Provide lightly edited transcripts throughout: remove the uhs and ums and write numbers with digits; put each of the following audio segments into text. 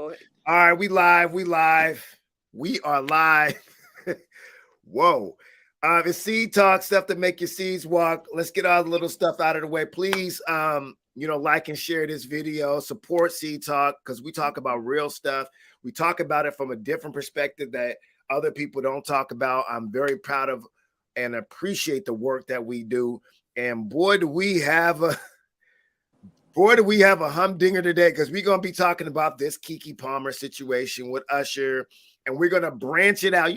Go ahead. All right, we live. We are live. Whoa. It's seed talk, stuff to make your seeds walk. Let's get all the little stuff out of the way. Please, like and share this video. Support Seed Talk because we talk about real stuff. We talk about it from a different perspective that other people don't talk about. I'm very proud of and appreciate the work that we do. And boy, do we have a humdinger today, because we're going to be talking about this Keke Palmer situation with Usher, and we're going to branch it out.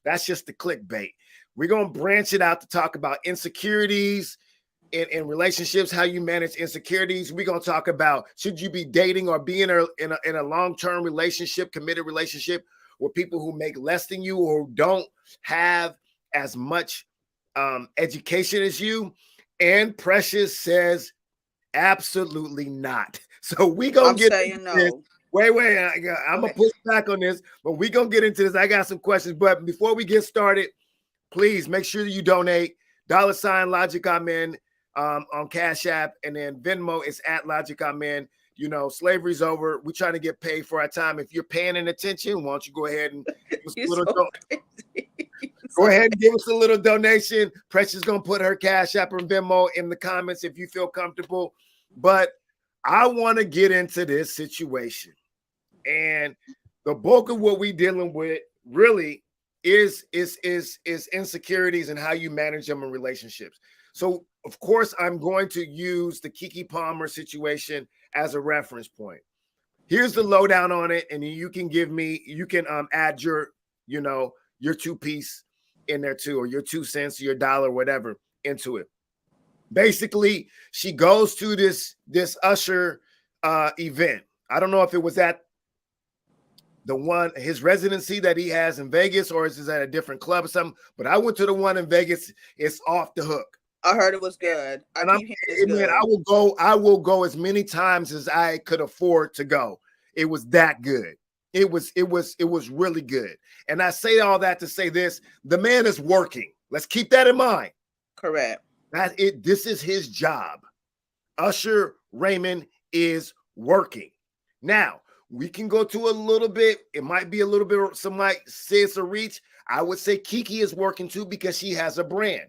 That's just the clickbait. We're going to branch it out to talk about insecurities in relationships, how you manage insecurities. We're going to talk about, should you be dating or be in a long-term relationship, committed relationship with people who make less than you or who don't have as much education as you? And Precious says, absolutely not. So we gonna get into this. Wait. I'm gonna push back on this, but we gonna get into this. I got some questions, but before we get started, please make sure that you donate. $ Logic Amen on Cash App, and then Venmo is at Logic Amen. Slavery's over. We're trying to get paid for our time. If you're paying attention, why don't you go ahead and give us a little Go ahead and give us a little donation. Precious gonna put her Cash App or Venmo in the comments if you feel comfortable. But I want to get into this situation, and the bulk of what we're dealing with really is insecurities and how you manage them in relationships. So, of course, I'm going to use the Keke Palmer situation as a reference point. Here's the lowdown on it, and you can add your 2-piece in there too, or your 2 cents, or your dollar, whatever, into it. Basically, she goes to this Usher event. I don't know if it was at his residency that he has in Vegas, or is it at a different club or something. But I went to the one in Vegas. It's off the hook. I heard it was good. I will go as many times as I could afford to go. It was that good. It was really good. And I say all that to say this: the man is working. Let's keep that in mind. Correct. This is his job. Usher Raymond is working. Now, we can go to a little bit. It might be a little bit, some might say it's a reach. I would say Keke is working too, because she has a brand.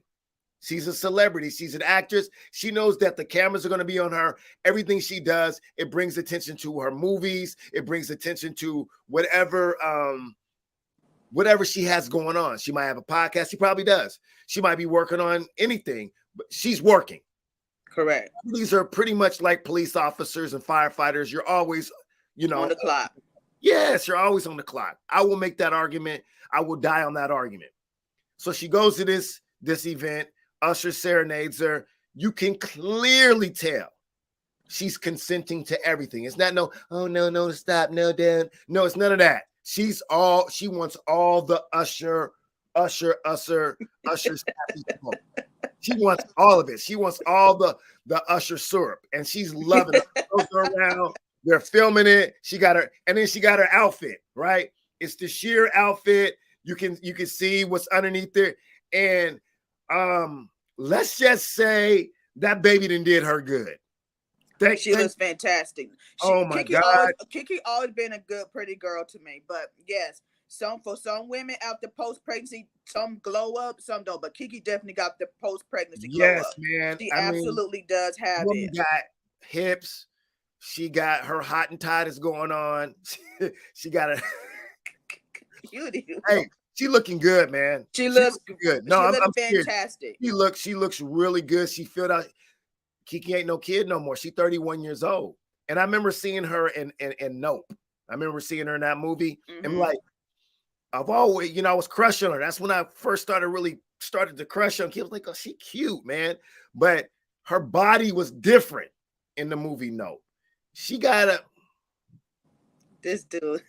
She's a celebrity. She's an actress. She knows that the cameras are going to be on her. Everything she does, it brings attention to her movies. It brings attention to whatever she has going on. She might have a podcast. She probably does. She might be working on anything, but she's working. Correct. These are pretty much like police officers and firefighters. You're always, on the clock. Yes, you're always on the clock. I will make that argument. I will die on that argument. So she goes to this event. Usher serenades her. You can clearly tell she's consenting to everything. It's not no stop, no, Dan. No, it's none of that. She wants all the Usher smoke. She wants all of it. She wants all the Usher syrup, and she's loving it. Goes around. They're filming it. She got her outfit, right? It's the sheer outfit. You can see what's underneath there. And let's just say that baby did her good. She looks fantastic. Oh my God. Keke always been a good, pretty girl to me. But yes, for some women after post-pregnancy, some glow up, some don't. But Keke definitely got the post-pregnancy glow up. Yes, man. She absolutely does have it. Got hips. She got her hot and tight is going on. She got a Hey, she looking good, man. She looks good. No, I'm fantastic. She looks really good. She filled out. Keke ain't no kid no more. She's 31 years old. And I remember seeing her in Nope. I remember seeing her in that movie. Mm-hmm. And like, I've always, I was crushing her. That's when I first started to crush on. I was like, oh, she cute, man. But her body was different in the movie Nope. She got this dude.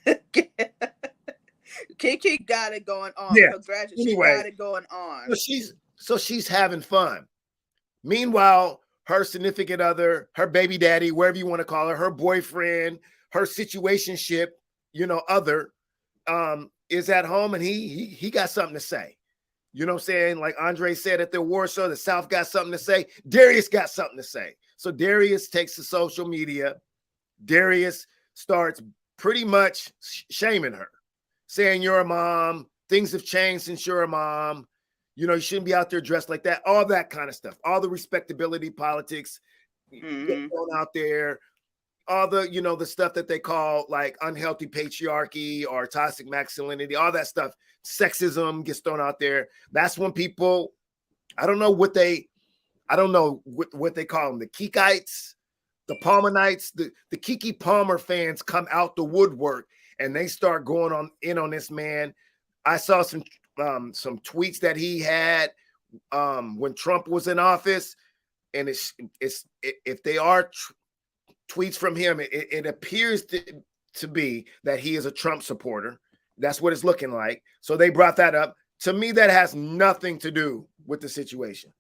Keke got it going on. Yeah. Congratulations. Anyway, she got it going on. So she's having fun. Meanwhile, her significant other, her baby daddy, wherever you want to call her boyfriend, her situationship, other, is at home, and he got something to say. You know what I'm saying? Like Andre said at the award show, the South got something to say. Darius got something to say. So Darius takes to social media. Darius starts pretty much shaming her, saying you're a mom, things have changed since you're a mom, you know, you shouldn't be out there dressed like that, all that kind of stuff, all the respectability politics going out there, all the, you know, the stuff that they call like unhealthy patriarchy or toxic masculinity, all that stuff, sexism gets thrown out there. That's when people, I don't know what they call them, the Kekites, the Palmerites, the Keke Palmer fans come out the woodwork and they start going on this man. I saw some tweets that he had when Trump was in office, and if they are tweets from him, it appears to be that he is a Trump supporter. That's what it's looking like. So they brought that up. To me, that has nothing to do with the situation.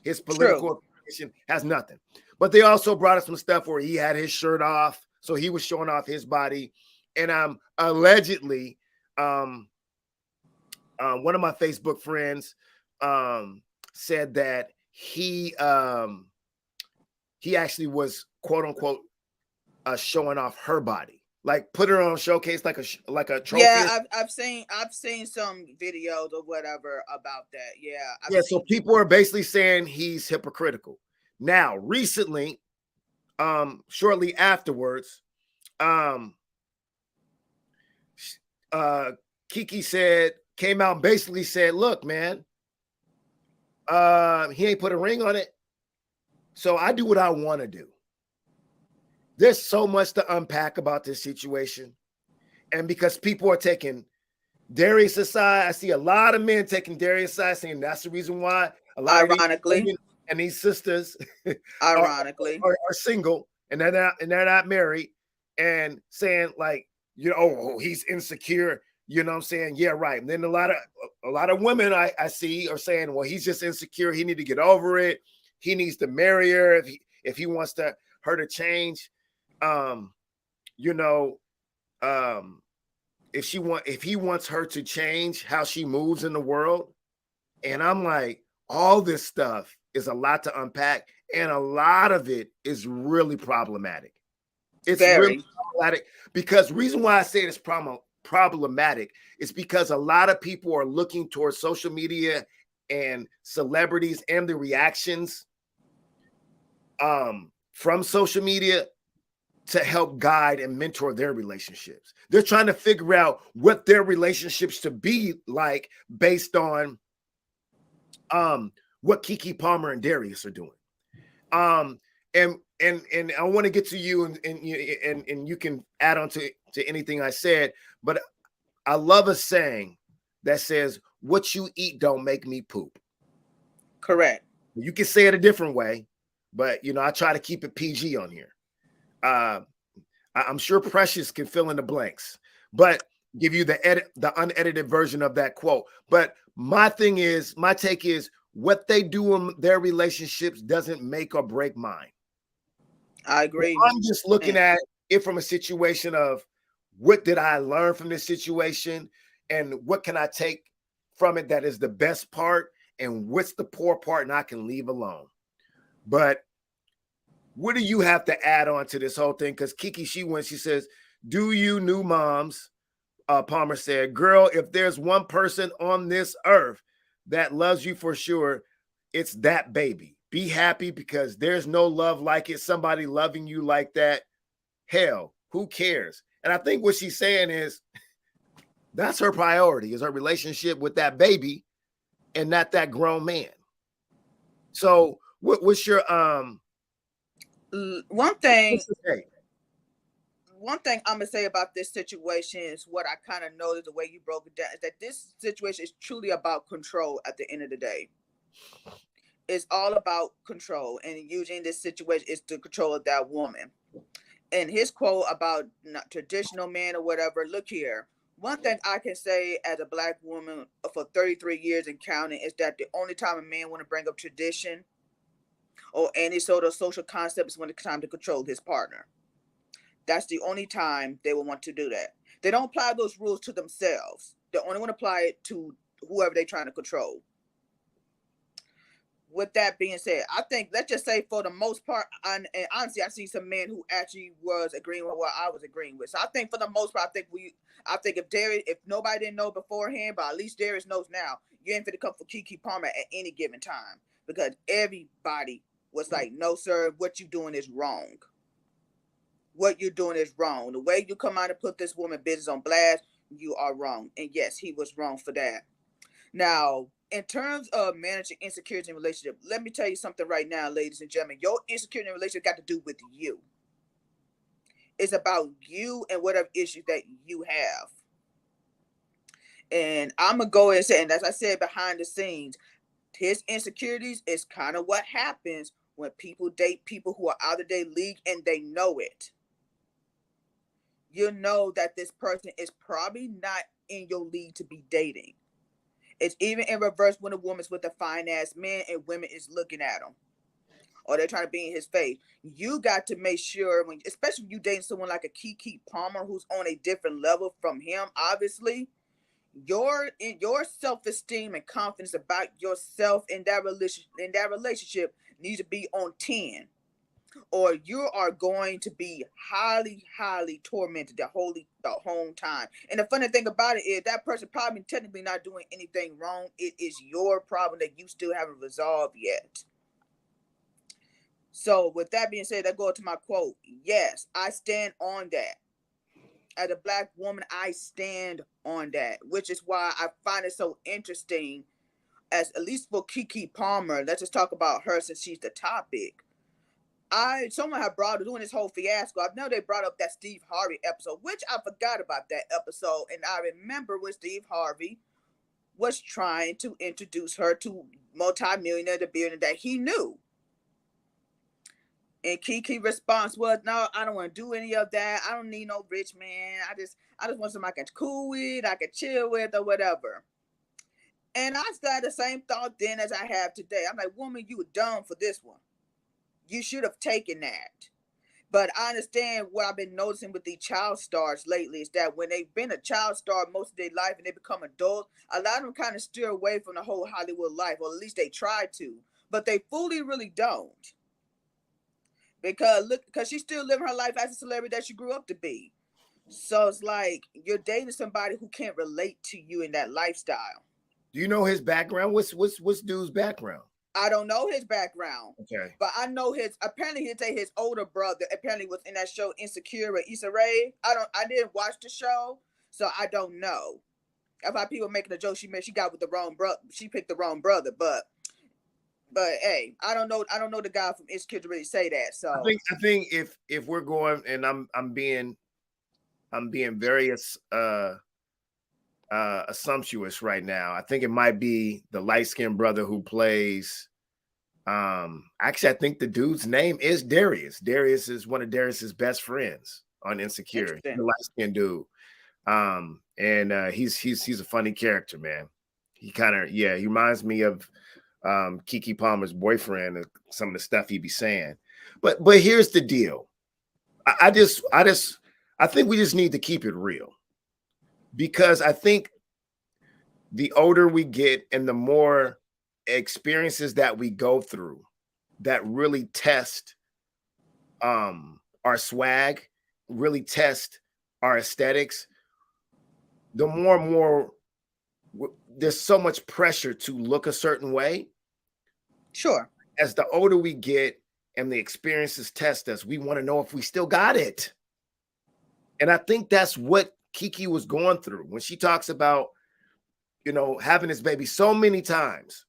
His political affiliation has nothing. But they also brought us some stuff where he had his shirt off, so he was showing off his body. And allegedly, one of my Facebook friends said that he actually was, quote unquote, showing off her body, like put her on showcase like a trophy. Yeah, I've seen some videos or whatever about that. Yeah. So people are basically saying he's hypocritical. Now, recently, shortly afterwards, Keke came out and basically said, look, man, he ain't put a ring on it, so I do what I want to do. There's so much to unpack about this situation. And because people are taking Darius' side, I see a lot of men taking Darius' side, saying that's the reason why a lot of these women and these sisters are single and they're not married, and saying like, you know, oh, he's insecure. You know what I'm saying? Yeah, right. And then a lot of women I see are saying, well, he's just insecure. He need to get over it. He needs to marry her if he wants her to change. You know, if he wants her to change how she moves in the world. And I'm like, all this stuff is a lot to unpack, and a lot of it is really problematic. It's really problematic because the reason why I say it's problematic is because a lot of people are looking towards social media and celebrities and the reactions from social media to help guide and mentor their relationships. They're trying to figure out what their relationships should be like based on what Keke Palmer and Darius are doing. And I want to get to you and you can add on to anything I said, but I love a saying that says, what you eat don't make me poop. Correct. You can say it a different way, but you know, I try to keep it PG on here. I'm sure Precious can fill in the blanks, but give you the unedited version of that quote. But my take is what they do in their relationships doesn't make or break mine. I agree. I'm just looking at it from a situation of what did I learn from this situation and what can I take from it that is the best part and what's the poor part and I can leave alone. But what do you have to add on to this whole thing? Because Keke, she says, do you new moms, Palmer said, girl, if there's one person on this earth that loves you for sure, it's that baby. Be happy because there's no love like it. Somebody loving you like that. Hell, who cares? And I think what she's saying is that's her priority, is her relationship with that baby and not that grown man. So what's your one thing I'm gonna say about this situation is what I kind of noticed the way you broke it down is that this situation is truly about control at the end of the day. It's all about control, and using this situation is the control of that woman. And his quote about not traditional man or whatever, look here. One thing I can say as a Black woman for 33 years and counting is that the only time a man want to bring up tradition or any sort of social concept is when it's time to control his partner. That's the only time they will want to do that. They don't apply those rules to themselves. They only want to apply it to whoever they're trying to control. with that being said, I think let's just say for the most part, and honestly, I see some men who actually was agreeing with what I was agreeing with. So I think for the most part, I think if nobody didn't know beforehand, but at least Darius knows now, you ain't finna come for Keke Palmer at any given time because everybody was like, no, sir, what you doing is wrong. What you're doing is wrong. The way you come out and put this woman business on blast, you are wrong. And yes, he was wrong for that. Now, in terms of managing insecurity in relationship, let me tell you something right now, ladies and gentlemen. Your insecurity in relationship got to do with you. It's about you and whatever issues that you have. And I'm gonna go and say, and as I said behind the scenes, his insecurities is kind of what happens when people date people who are out of their league and they know it. You know that this person is probably not in your league to be dating. It's even in reverse when a woman's with a fine ass man and women is looking at him or they're trying to be in his face. You got to make sure when, especially when you dating someone like a Keke Palmer who's on a different level from him, obviously, your self-esteem and confidence about yourself in that relationship needs to be on 10. Or you are going to be highly, highly tormented the whole time. And the funny thing about it is that person probably technically not doing anything wrong. It is your problem that you still haven't resolved yet. So with that being said, I go to my quote. Yes, I stand on that. As a black woman, I stand on that, which is why I find it so interesting. As at least for Keke Palmer, let's just talk about her since she's the topic. Someone had brought doing this whole fiasco. I know they brought up that Steve Harvey episode, which I forgot about that episode, and I remember when Steve Harvey was trying to introduce her to multi-millionaire, the billionaire that he knew. And Keke response was, "No, I don't want to do any of that. I don't need no rich man. I just want somebody I can cool with, I can chill with, or whatever." And I still had the same thought then as I have today. I'm like, woman, you were dumb for this one. You should have taken that. But I understand what I've been noticing with these child stars lately is that when they've been a child star most of their life and they become adults, a lot of them kind of steer away from the whole Hollywood life, or at least they try to, but they fully really don't. Because she's still living her life as a celebrity that she grew up to be. So it's like you're dating somebody who can't relate to you in that lifestyle. Do you know his background? What's dude's background? I don't know his background, Okay. but I know apparently his older brother apparently was in that show Insecure with Issa Rae. I didn't watch the show, so I don't know. I've had people making a joke she got with the wrong brother. She picked the wrong brother, but hey, I don't know the guy from Insecure to really say that. So I think if we're going, and I'm being very assumptuous right now. I think it might be the light-skinned brother who plays. Actually, I think the dude's name is Darius. Darius is one of Darius's best friends on Insecure. He's interesting. a light-skinned dude. And he's a funny character, man. He kind of he reminds me of Keke Palmer's boyfriend and some of the stuff he be saying. But here's the deal. I think we just need to keep it real, because I think the older we get and the more experiences that we go through that really test our swag, really test our aesthetics, the more and more there's so much pressure to look a certain way. Sure. As the older we get and the experiences test us, we want to know if we still got it. And I think that's what Keke was going through when she talks about, having this baby so many times.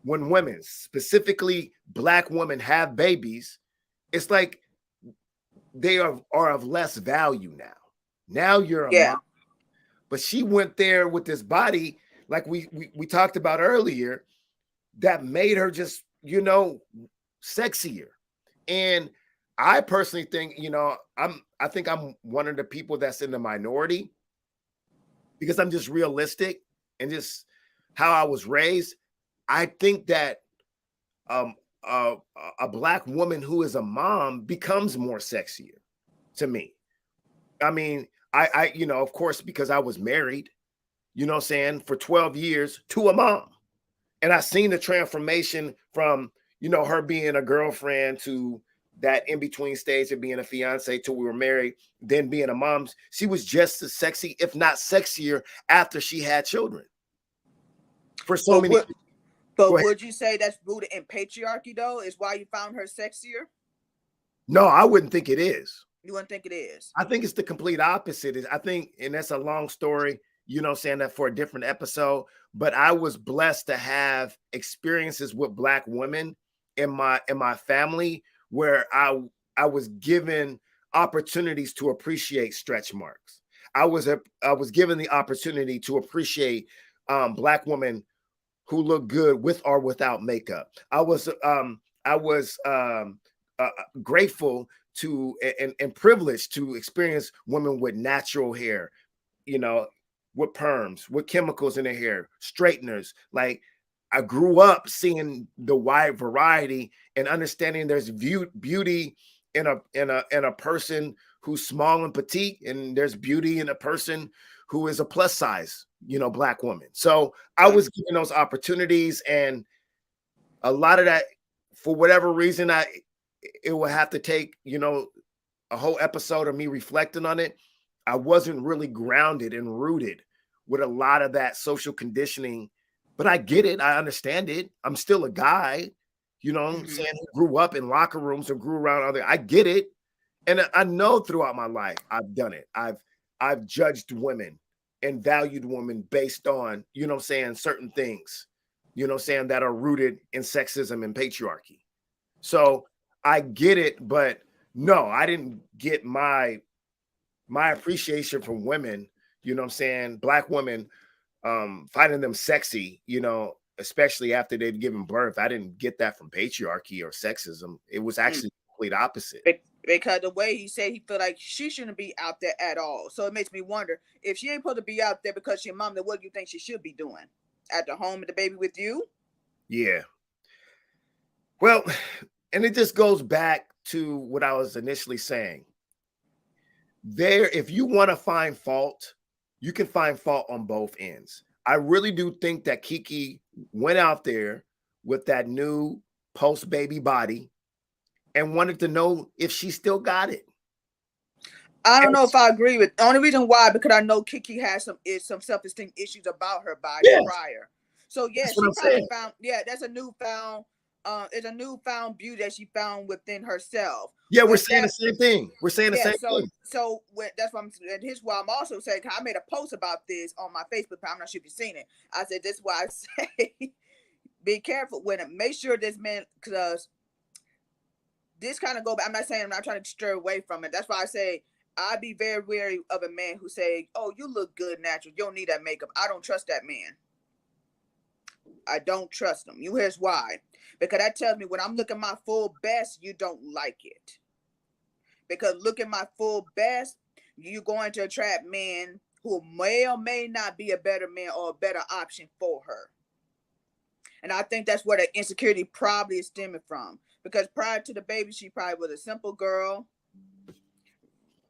When women, specifically black women, have babies, it's like they are of less value now. Now you're a Yeah. mom. But she went there with this body, like we talked about earlier, that made her just, sexier. And I personally think, I think I'm one of the people that's in the minority, because I'm just realistic and just how I was raised. I think that a black woman who is a mom becomes more sexier to me. I mean, I of course, because I was married, for 12 years to a mom. And I seen the transformation from, her being a girlfriend to that in between stage of being a fiance till we were married, then being a mom. She was just as sexy, if not sexier, after she had children. For so But many. what? Go But ahead. would you say that's rooted in patriarchy though? Is why you found her sexier? No, I wouldn't think it is. You wouldn't think it is. I think it's the complete opposite. I think, and that's a long story, saying that for a different episode. But I was blessed to have experiences with Black women in my family where I was given opportunities to appreciate stretch marks. I was given the opportunity to appreciate Black women who look good with or without makeup. I was grateful to and privileged to experience women with natural hair, you know, with perms, with chemicals in their hair, straighteners. Like, I grew up seeing the wide variety and understanding there's beauty in a person who's small and petite, and there's beauty in a person who is a plus size, Black woman. So I Okay. was given those opportunities, and a lot of that, for whatever reason, it will have to take, a whole episode of me reflecting on it. I wasn't really grounded and rooted with a lot of that social conditioning, but I get it. I understand it. I'm still a guy, what I'm Mm-hmm. saying, who grew up in locker rooms and grew around other. I get it. And I know throughout my life I've done it. I've judged women and valued women based on, certain things, that are rooted in sexism and patriarchy. So I get it, but no, I didn't get my appreciation from women, Black women, finding them sexy, especially after they've given birth. I didn't get that from patriarchy or sexism. It was Mm. actually the complete opposite. Because the way he said he feel like she shouldn't be out there at all. So it makes me wonder if she ain't supposed to be out there because she's your mom, then what do you think she should be doing? At the home with the baby with you? Yeah. Well, and it just goes back to what I was initially saying. If you want to find fault, you can find fault on both ends. I really do think that Keke went out there with that new post baby body and wanted to know if she still got it. I don't And know if I agree with. The only reason why, because I know Keke has some self-esteem issues about her body yes, prior. So yeah, that's what she I'm probably saying. found, yeah, that's a newfound it's a newfound beauty that she found within herself. Yeah, we're With saying the that, same thing. We're saying the yeah, same thing. so with, that's why and here's why I'm also saying, I made a post about this on my Facebook page. I'm not sure if you've seen it. I said this is why I say be careful when it, make sure this man, because this kind of go back. I'm not saying, I'm not trying to stir away from it. That's why I say I'd be very wary of a man who say, "Oh, you look good natural. You don't need that makeup." I don't trust that man. I don't trust him. You here's why. Because that tells me when I'm looking my full best, you don't like it. Because looking my full best, you're going to attract men who may or may not be a better man or a better option for her. And I think that's where the insecurity probably is stemming from. Because prior to the baby, she probably was a simple girl,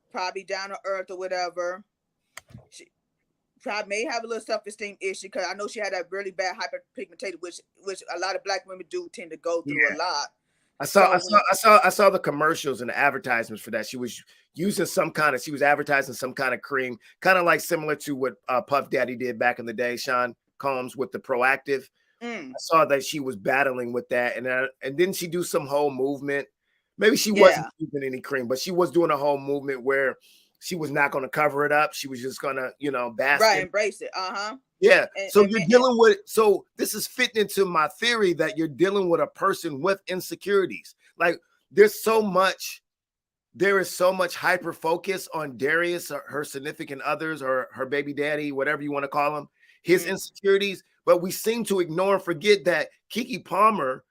probably down to earth or whatever. She probably may have a little self-esteem issue because I know she had that really bad hyperpigmentation, which a lot of Black women do tend to go through a Yeah. lot. I saw, I So saw, when I saw, I saw the commercials and the advertisements for that. She was using she was advertising some kind of cream, kind of like similar to what Puff Daddy did back in the day, Sean Combs with the Proactive. I saw that she was battling with that, and didn't she do some whole movement? Maybe she wasn't yeah, using any cream, but she was doing a whole movement where she was not going to cover it up. She was just going to, bask right, in. embrace it. Uh-huh. Yeah. So you're And dealing with, so this is fitting into my theory that you're dealing with a person with insecurities. Like, there is so much hyper focus on Darius, or her significant others, or her baby daddy, whatever you want to call him, his insecurities. But we seem to ignore and forget that Keke Palmer,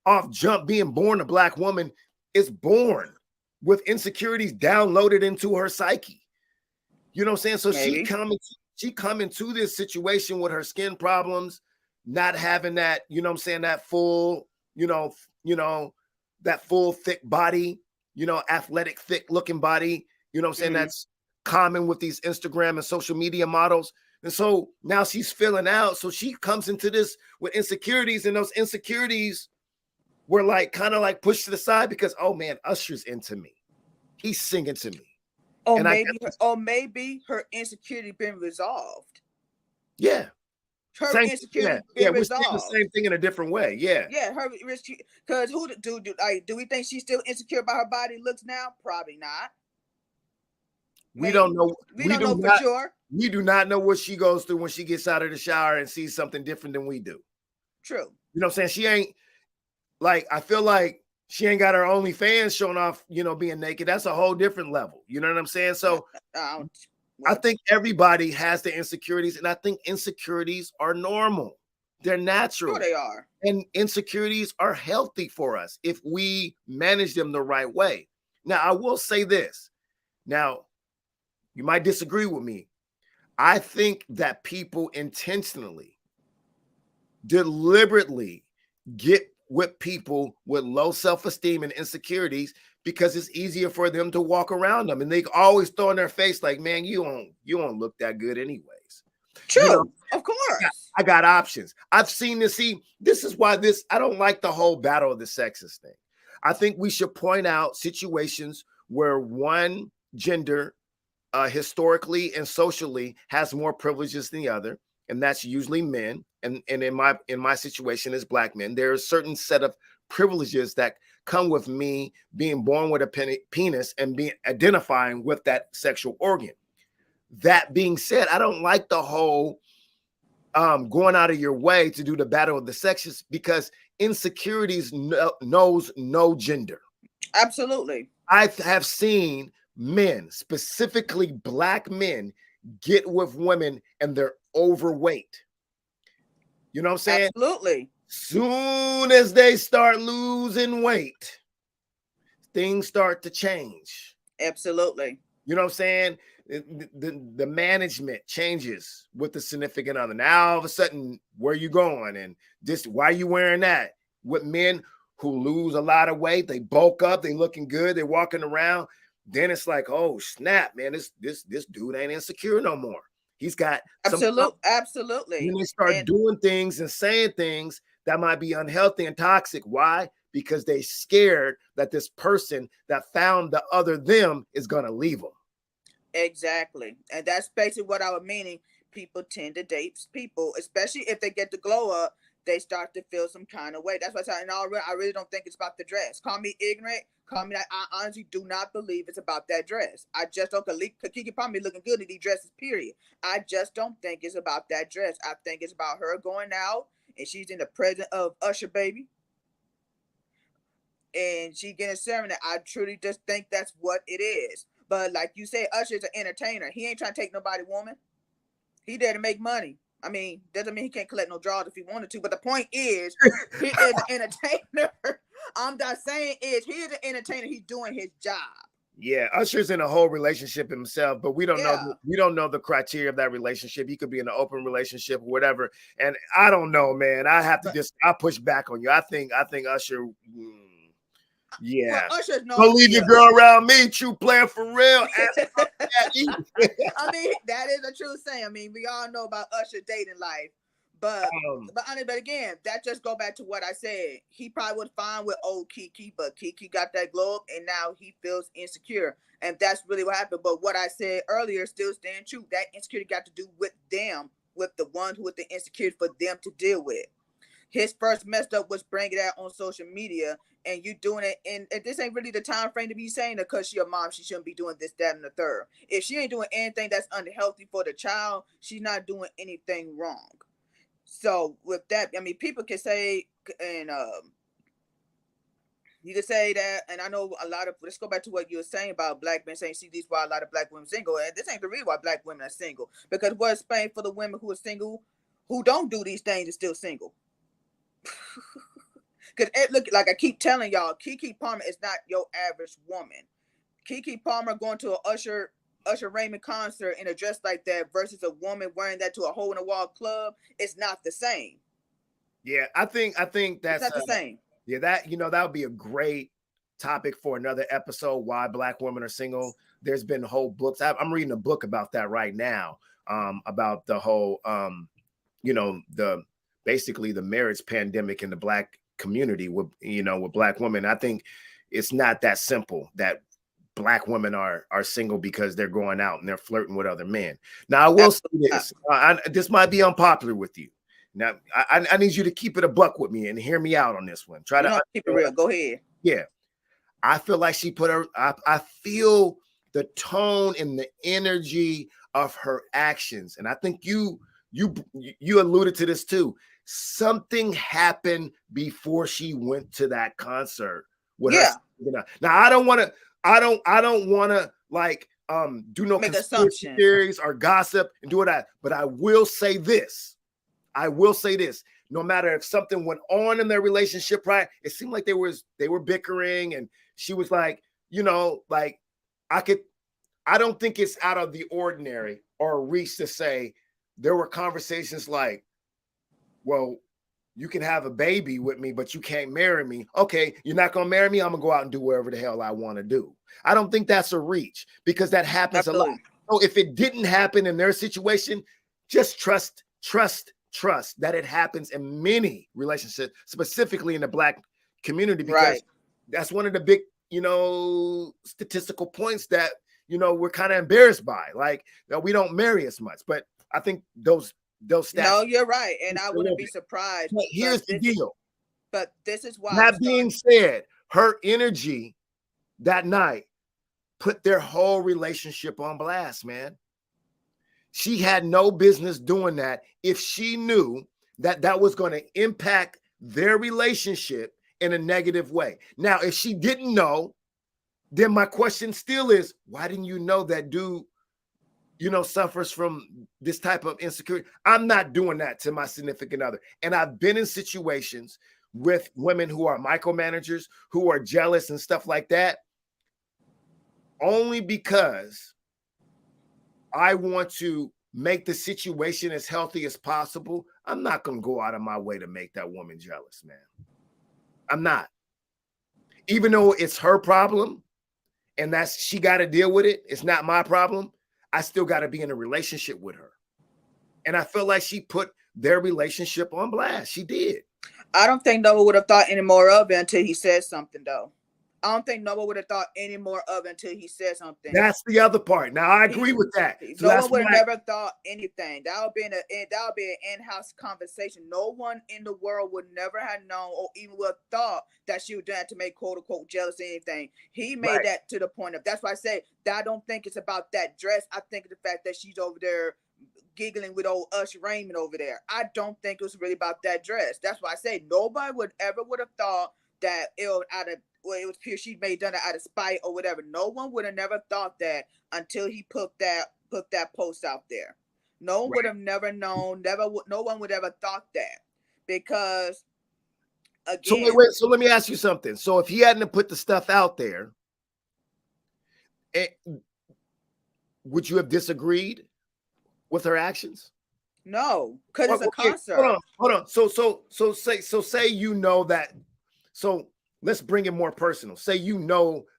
off jump, being born a Black woman, is born with insecurities downloaded into her psyche. You know what I'm saying? So maybe. she come into this situation with her skin problems, not having that, that full, that full thick body, athletic, thick looking body, that's common with these Instagram and social media models. And so now she's filling out. So she comes into this with insecurities, and those insecurities were like kind of like pushed to the side because, oh man, Usher's into me. He's singing to me. Or And I maybe guess, her insecurity been resolved. yeah. Her Same, yeah, insecurity yeah. been We're seeing the resolved. same thing in a different way. Yeah. Yeah, her because who do we think she's still insecure about her body looks now? Probably not. We don't Maybe know. we don't know for sure. We do not know what she goes through when she gets out of the shower and sees something different than we do. True. You know what I'm saying? She ain't like, I feel like she ain't got her OnlyFans showing off, being naked. That's a whole different level. You know what I'm saying? So I think everybody has the insecurities, and I think insecurities are normal. They're natural. Sure they are. And insecurities are healthy for us if we manage them the right way. Now, I will say this. Now, you might disagree with me. I think that people intentionally, deliberately get with people with low self-esteem and insecurities because it's easier for them to walk around them, and they always throw in their face like, man, you don't look that good anyways. True. Of course. I got options. I've seen this. See, this is why I don't like the whole battle of the sexes thing. I think we should point out situations where one gender historically and socially has more privileges than the other, and that's usually men. And in my situation as Black men, there are a certain set of privileges that come with me being born with a penis and being identifying with that sexual organ. That being said, I don't like the whole going out of your way to do the battle of the sexes, because insecurities knows no gender. Absolutely. I have seen men, specifically Black men, get with women and they're overweight. You know what I'm saying? Absolutely. Soon as they start losing weight, things start to change. Absolutely. You know what I'm saying? The management changes with the significant other. Now all of a sudden, where you going? And just why you wearing that? With men who lose a lot of weight, they bulk up, they looking good, they're walking around. Then it's like, oh snap, man, this dude ain't insecure no more. He's got absolutely. When they start doing things and saying things that might be unhealthy and toxic. Why? Because they scared that this person that found the other them is gonna leave them. Exactly. And that's basically what I was meaning. People tend to date people, especially if they get the glow up, they start to feel some kind of way. That's why I really don't think it's about the dress. Call me ignorant. Call me that. I honestly do not believe it's about that dress. I just don't believe Keke Palmer looking good in these dresses, period. I just don't think it's about that dress. I think it's about her going out and she's in the presence of Usher, baby. And she getting serenaded. I truly just think that's what it is. But like you said, Usher's an entertainer. He ain't trying to take nobody woman. He there to make money. I mean, doesn't mean he can't collect no draws if he wanted to. But the point is, he is an entertainer. I'm not saying is he is an entertainer. He's doing his job. Yeah, Usher's in a whole relationship himself, but we don't know the criteria of that relationship. He could be in an open relationship or whatever. And I don't know, man. I push back on you. I think Usher. Yeah, well, Usher's don't leave your girl around me. True player for real. I mean, that is a true saying. I mean, we all know about Usher's dating life, but again, that just go back to what I said. He probably was fine with old Keke, but Keke got that glow up, and now he feels insecure, and that's really what happened. But what I said earlier still stands true. That insecurity got to do with them, with the one who was the insecurity for them to deal with. His first messed up was bringing that on social media, and you doing it. And this ain't really the time frame to be saying that because she your mom, she shouldn't be doing this, that, and the third. If she ain't doing anything that's unhealthy for the child, she's not doing anything wrong. So with that, I mean, people can say, and you can say that, and I know a lot of. Let's go back to what you were saying about Black men saying, "See, these why a lot of Black women single," and this ain't the reason why Black women are single. Because what's Spain for the women who are single, who don't do these things, is still single. Because look, like I keep telling y'all, Keke Palmer is not your average woman. Keke Palmer going to a Usher Raymond concert in a dress like that versus a woman wearing that to a hole in the wall club, it's not the same. Yeah, I think that's it's not the same. Yeah, that that would be a great topic for another episode. Why Black women are single. There's been whole books. I'm reading a book about that right now. About the whole, the basically the marriage pandemic in the Black community with with Black women. I think it's not that simple that Black women are single because they're going out and they're flirting with other men. Now, I will say this. This might be unpopular with you. Now, I need you to keep it a buck with me and hear me out on this one. Try to keep it real. Go ahead. Yeah. I feel like she put her, I feel the tone and the energy of her actions. And I think you alluded to this too. Something happened before she went to that concert with her. Now, I don't want to like do no conspiracy theories or gossip and do that. But I will say this. No matter if something went on in their relationship, right? It seemed like they were bickering, and she was like, I don't think it's out of the ordinary or a reach to say there were conversations like, well, you can have a baby with me, but you can't marry me. Okay, you're not going to marry me. I'm going to go out and do whatever the hell I want to do. I don't think that's a reach because that happens a lot. So if it didn't happen in their situation, just trust that it happens in many relationships, specifically in the Black community, because that's one of the big, statistical points that, we're kind of embarrassed by. Like, we don't marry as much, but I think those stats. No, you're right. And I wouldn't be surprised. But here's the deal. But this is why. That being said, her energy that night put their whole relationship on blast, man. She had no business doing that if she knew that was going to impact their relationship in a negative way. Now, if she didn't know, then my question still is, why didn't you know that dude, suffers from this type of insecurity? I'm not doing that to my significant other. And I've been in situations with women who are micromanagers, who are jealous and stuff like that, only because I want to make the situation as healthy as possible. I'm not going to go out of my way to make that woman jealous, man. I'm not. Even though it's her problem and she got to deal with it, it's not my problem. I still got to be in a relationship with her. And I feel like she put their relationship on blast. She did. I don't think Noah would have thought any more of it until he said something, though. I don't think Noah would have thought any more of it until he said something. That's the other part. Now, I agree with that. So Noah would have never thought anything. That would be an in-house conversation. No one in the world would never have known or even would have thought that she would do that to make quote-unquote jealous or anything. He made that to the point of, that's why I say that I don't think it's about that dress. I think of the fact that she's over there giggling with old Usher Raymond over there. I don't think it was really about that dress. That's why I say nobody would have thought that it was pure she may done it out of spite or whatever. No one would have never thought that until he put that post out there. No one would have never known. No one would ever thought that, because again. So let me ask you something. So if he hadn't put the stuff out there, would you have disagreed with her actions? No, because it's a concert. Hold on. So say that. So let's bring it more personal. Say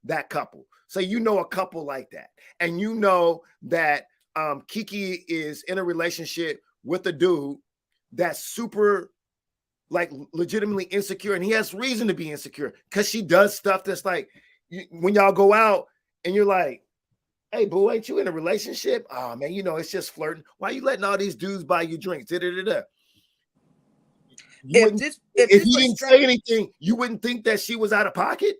that couple. Say a couple like that, and that Keke is in a relationship with a dude that's super, like, legitimately insecure, and he has reason to be insecure because she does stuff that's like, when y'all go out and you're like, hey, boo, ain't you in a relationship? Oh, man, it's just flirting. Why are you letting all these dudes buy you drinks? If he didn't say anything, you wouldn't think that she was out of pocket?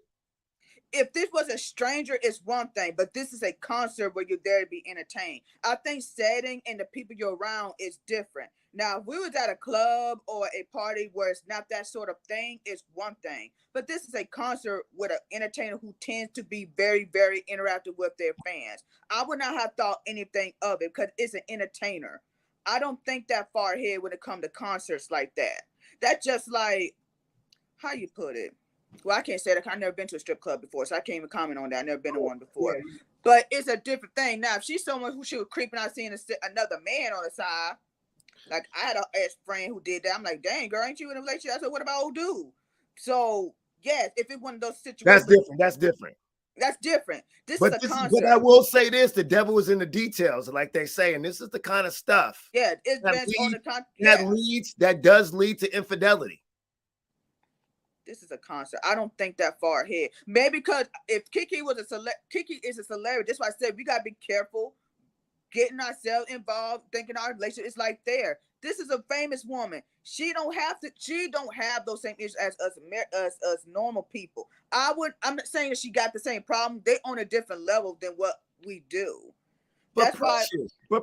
If this was a stranger, it's one thing, but this is a concert where you're there to be entertained. I think setting and the people you're around is different. Now, if we was at a club or a party where it's not that sort of thing, it's one thing. But this is a concert with an entertainer who tends to be very, very interactive with their fans. I would not have thought anything of it because it's an entertainer. I don't think that far ahead when it comes to concerts like that. That's just like, how you put it? Well, I can't say that. I've never been to a strip club before, so I can't even comment on that. I've never been to one before. Yeah. But it's a different thing. Now, if she's someone who she was creeping out, seeing another man on the side, like I had an ex friend who did that. I'm like, dang, girl, ain't you in a relationship? I said, what about old dude? So Yes, if it's one of those That's situations, different. That's different. that's different. This is But a but I concert. will say this: the devil is in the details, like they say, and this is the kind of stuff Yeah, it that depends on the con. Yeah, that does lead to infidelity. this is a concert. I don't think that far ahead. Maybe because if Keke was Keke is a celebrity. That's why I said we gotta be careful getting ourselves involved, thinking our relationship is like there. This is a famous woman. She don't have to. She don't have those same issues as us normal people. I'm not saying that she got the same problem. They on a different level than what we do. But That's why.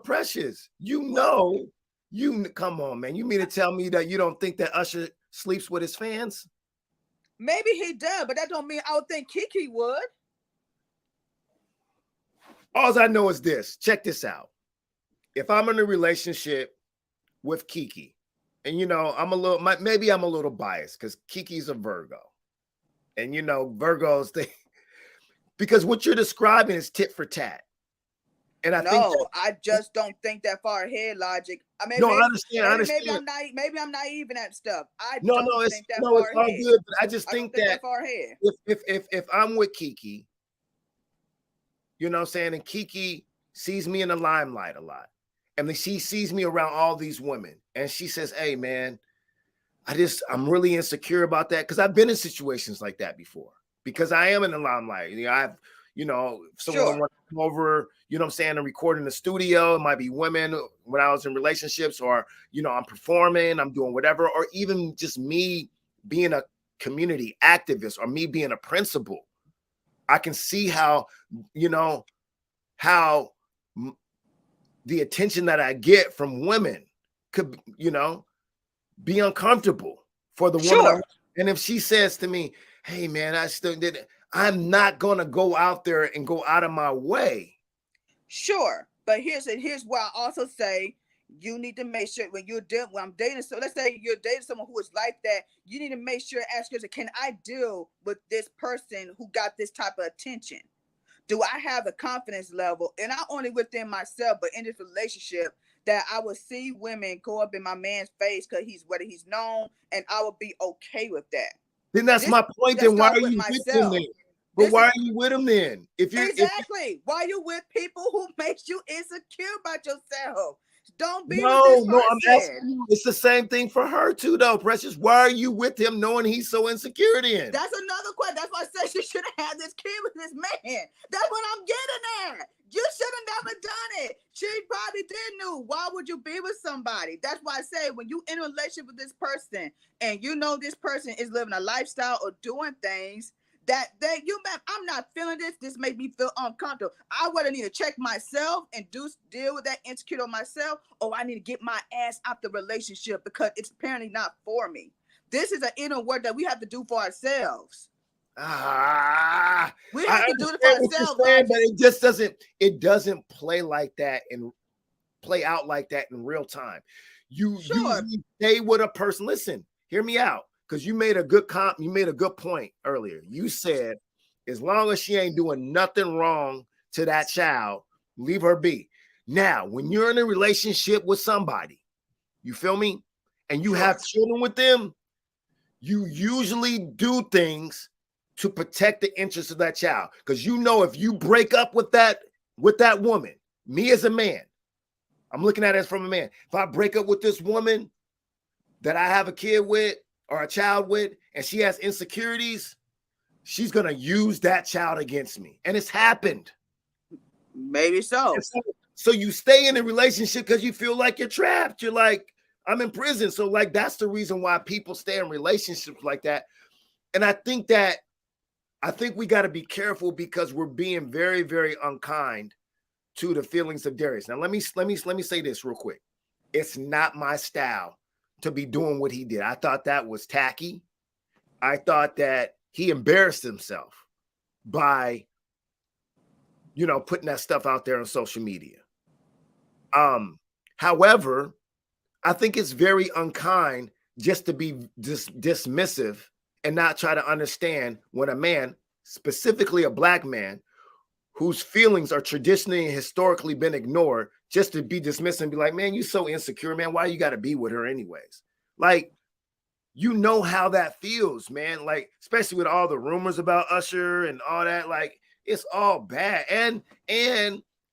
Precious, What? come on, man. You mean to tell me that you don't think that Usher sleeps with his fans? Maybe he does, but that don't mean I would think Keke would. All I know is this. Check this out. If I'm in a relationship with Keke, and maybe I'm a little biased because Kiki's a Virgo, and Virgos because what you're describing is tit for tat, and I think No, I just don't think that far ahead. Logic. I mean, no, I understand. I maybe understand. I'm naive. Maybe I'm naive in that stuff. I No, don't it's think that no, it's far all ahead. good. But I just I don't think think that that far ahead. if I'm with Keke, you know what I'm saying, and Keke sees me in the limelight a lot, and then she sees me around all these women, and she says, "Hey, man, I'm really insecure about that because I've been in situations like that before because I am in the limelight. If someone Sure. wants to come over, you know what I'm saying, and record in the studio, it might be women when I was in relationships, or, I'm performing, I'm doing whatever, or even just me being a community activist or me being a principal. I can see how, how the attention that I get from women could, be uncomfortable for the woman. Sure. And if she says to me, "Hey, man, I still did it," I'm not going to go out there and go out of my way. Sure. But here's why I also say you need to make sure when I'm dating, so let's say you're dating someone who is like that, you need to make sure, ask yourself, can I deal with this person who got this type of attention? Do I have the confidence level, and not only within myself, but in this relationship, that I would see women go up in my man's face because whether he's known, and I would be okay with that. Then that's This my point. that Then why start are with you with him myself. then? But This why is are you with him then? If exactly why you with people who makes you insecure about yourself. Don't be with this no, I'm asking person. you. It's the same thing for her too, though, Precious. Why are you with him knowing he's so insecure then? That's another question. That's why I said she should have had this kid with this man. That's what I'm getting at. You should have never done it. She probably did know. Why would you be with somebody? That's why I say when you in a relationship with this person and you know this person is living a lifestyle or doing things that I'm not feeling this. This made me feel uncomfortable. I would need to check myself and deal with that insecurity on myself, or I need to get my ass out the relationship because it's apparently not for me. This is an inner work that we have to do for ourselves. We I have to do it for understand what ourselves, you're saying, but Logic. it doesn't play like that and play out like that in real time. You Sure. usually stay with a person. Listen, hear me out, because you made a good point earlier. You said as long as she ain't doing nothing wrong to that child, leave her be. Now, when you're in a relationship with somebody, you feel me, and you have Sure. children with them, you usually do things to protect the interests of that child. Because if you break up with that woman, me as a man, I'm looking at it from a man. If I break up with this woman that I have a kid with or a child with, and she has insecurities, she's gonna use that child against me. And it's happened. Maybe so. So you stay in a relationship because you feel like you're trapped. You're like, I'm in prison. So like that's the reason why people stay in relationships like that. And I think we got to be careful because we're being very, very unkind to the feelings of Darius. Now let me say this real quick. It's not my style to be doing what he did. I thought that was tacky. I thought that he embarrassed himself by putting that stuff out there on social media. However, I think it's very unkind just to be dismissive and not try to understand when a man, specifically a black man, whose feelings are traditionally and historically been ignored, just to be dismissed and be like, man, you so insecure, man. Why you got to be with her anyways? Like, you know how that feels, man. Like, especially with all the rumors about Usher and all that, like it's all bad. And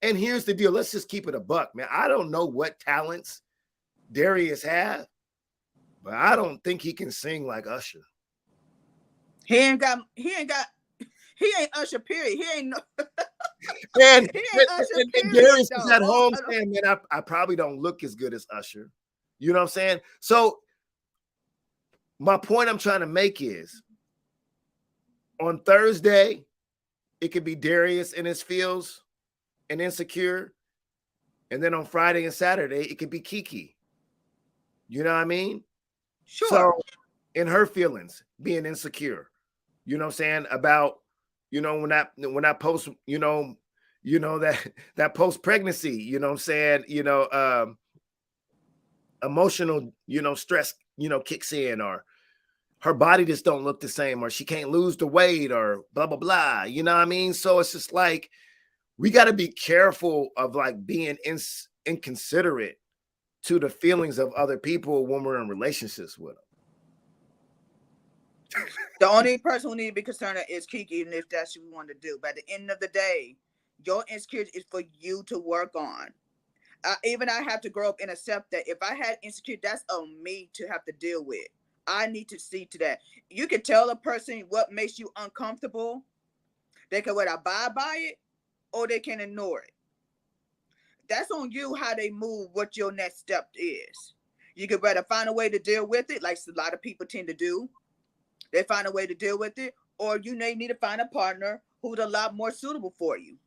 here's the deal. Let's just keep it a buck, man. I don't know what talents Darius has, but I don't think he can sing like Usher. He ain't Usher, period. He ain't no And, he ain't Usher, and period, Darius is though. at home saying, man, I probably don't look as good as Usher. You know what I'm saying? So my point I'm trying to make is on Thursday, it could be Darius in his feels and insecure. And then on Friday and Saturday, it could be Keke. You know what I mean? Sure. So in her feelings, being insecure, you know what I'm saying? About, when that post, that post pregnancy, you know what I'm saying? Emotional, stress, kicks in, or her body just don't look the same, or she can't lose the weight, or blah, blah, blah. You know what I mean? So it's just like, we got to be careful of like being inconsiderate to the feelings of other people when we're in relationships with them. The only person who need to be concerned is Keke, even if that's what we want to do. But at the end of the day, your insecurity is for you to work on. Even I have to grow up and accept that if I had insecurity, that's on me to have to deal with. I need to see to that. You can tell a person what makes you uncomfortable. They can whether abide by it or they can ignore it. That's on you how they move, what your next step is. You could rather find a way to deal with it, like a lot of people tend to do. They find a way to deal with it, or you may need to find a partner who's a lot more suitable for you.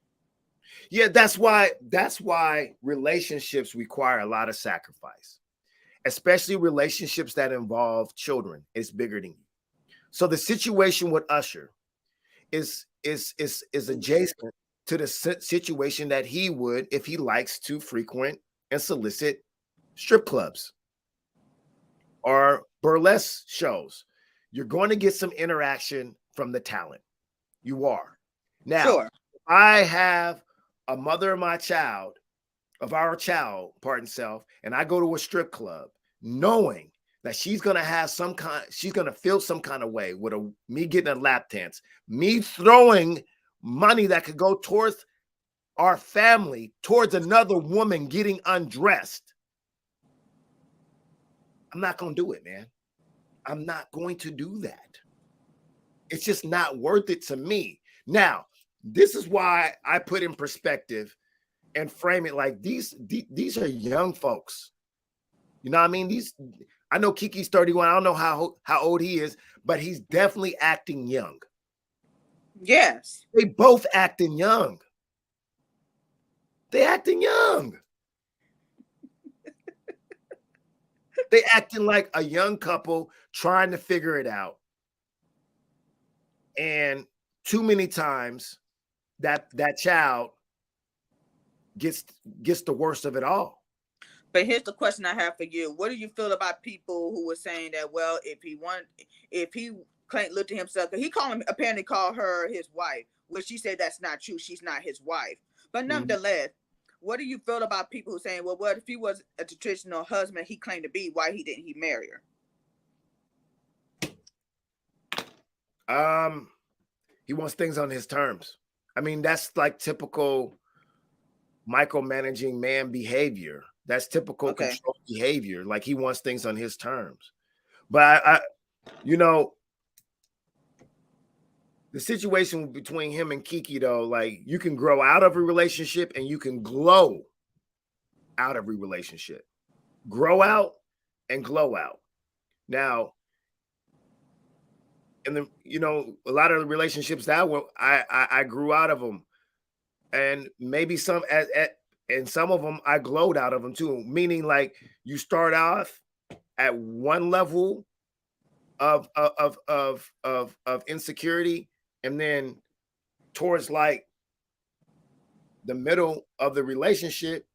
Yeah, that's why relationships require a lot of sacrifice, especially relationships that involve children. It's bigger than you. So the situation with Usher is adjacent to the situation that he would if he likes to frequent and solicit strip clubs or burlesque shows. You're going to get some interaction from the talent. You are. Now, sure. I have a mother of our child, pardon self, and I go to a strip club knowing that she's going to have she's going to feel some kind of way with me getting a lap dance, me throwing money that could go towards our family, towards another woman getting undressed. I'm not going to do it, man. I'm not going to do that. It's just not worth it to me. Now, this is why I put in perspective and frame it like these are young folks. You know what I mean? I know Keke's 31. I don't know how old he is, but he's definitely acting young. Yes. They both acting young. They acting young. They acting like a young couple trying to figure it out. And too many times that child gets the worst of it all. But here's the question I have for you. What do you feel about people who were saying that, well, if he looked at himself, he apparently called her his wife, which she said that's not true. She's not his wife. But nonetheless, what do you feel about people who are saying, well, what if he was a traditional husband he claimed to be, why didn't he marry her? He wants things on his terms. I mean, that's like typical micromanaging man behavior. That's typical control behavior. Like he wants things on his terms. But I the situation between him and Keke, though, like you can grow out of a relationship and you can glow out of a relationship. Grow out and glow out. Now, and a lot of the relationships that I grew out of them, and maybe some and some of them I glowed out of them too. Meaning, like you start off at one level of insecurity, and then towards like the middle of the relationship,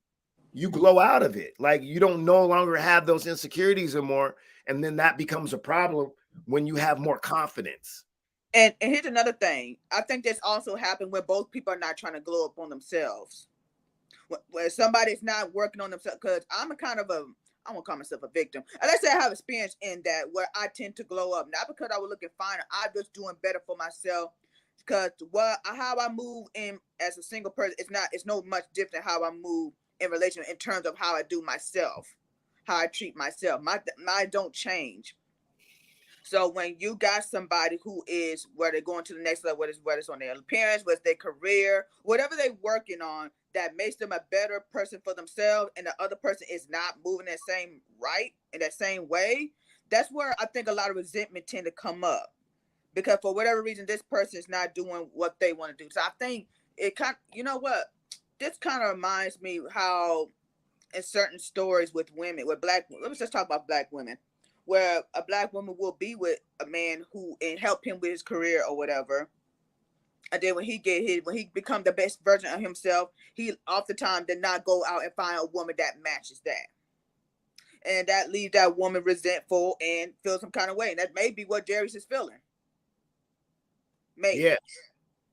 you glow out of it. Like you don't no longer have those insecurities anymore, and then that becomes a problem when you have more confidence. And here's another thing. I think this also happened when both people are not trying to glow up on themselves. When somebody's not working on themselves, because I'm I won't call myself a victim. And let's say I have experience in that where I tend to glow up, not because I was looking finer. I'm just doing better for myself. Because how I move in as a single person, it's no much different how I move in relation in terms of how I do myself, how I treat myself. My don't change. So when you got somebody who is where they're going to the next level, whether it's on their appearance, whether it's their career, whatever they're working on, that makes them a better person for themselves, and the other person is not moving that same right in that same way, that's where I think a lot of resentment tend to come up, because for whatever reason this person is not doing what they want to do. So I think it kind, you know what, this kind of reminds me how in certain stories with women, with black, let's just talk about black women, where a black woman will be with a man who and help him with his career or whatever, and then when he become the best version of himself, he oftentimes did not go out and find a woman that matches that, and that leaves that woman resentful and feel some kind of way, and that may be what Darius is feeling, maybe. Yeah.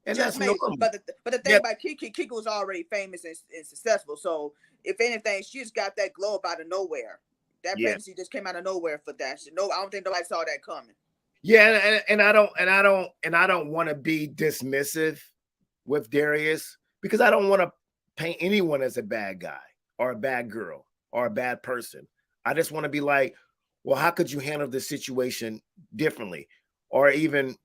And Just that's maybe. normal. But the thing about Keke was already famous and successful. So if anything, she just got that glow up out of nowhere. That pregnancy just came out of nowhere for that. No, I don't think nobody saw that coming. Yeah, and I don't want to be dismissive with Darius, because I don't want to paint anyone as a bad guy or a bad girl or a bad person. I just want to be like, well, how could you handle this situation differently, or even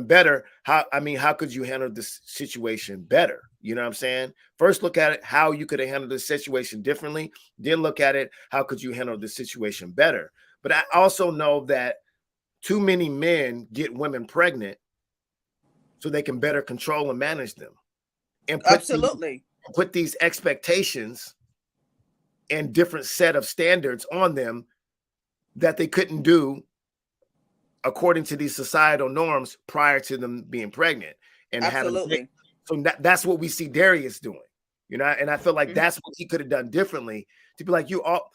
better? How could you handle this situation better? You know what I'm saying? First, look at it how you could have handled this situation differently. Then look at it how could you handle this situation better. But I also know that too many men get women pregnant so they can better control and manage them, and put these expectations and different set of standards on them that they couldn't do according to these societal norms prior to them being pregnant and having. So that's what we see Darius doing, you know, and I feel like that's what he could have done differently, to be like, you all,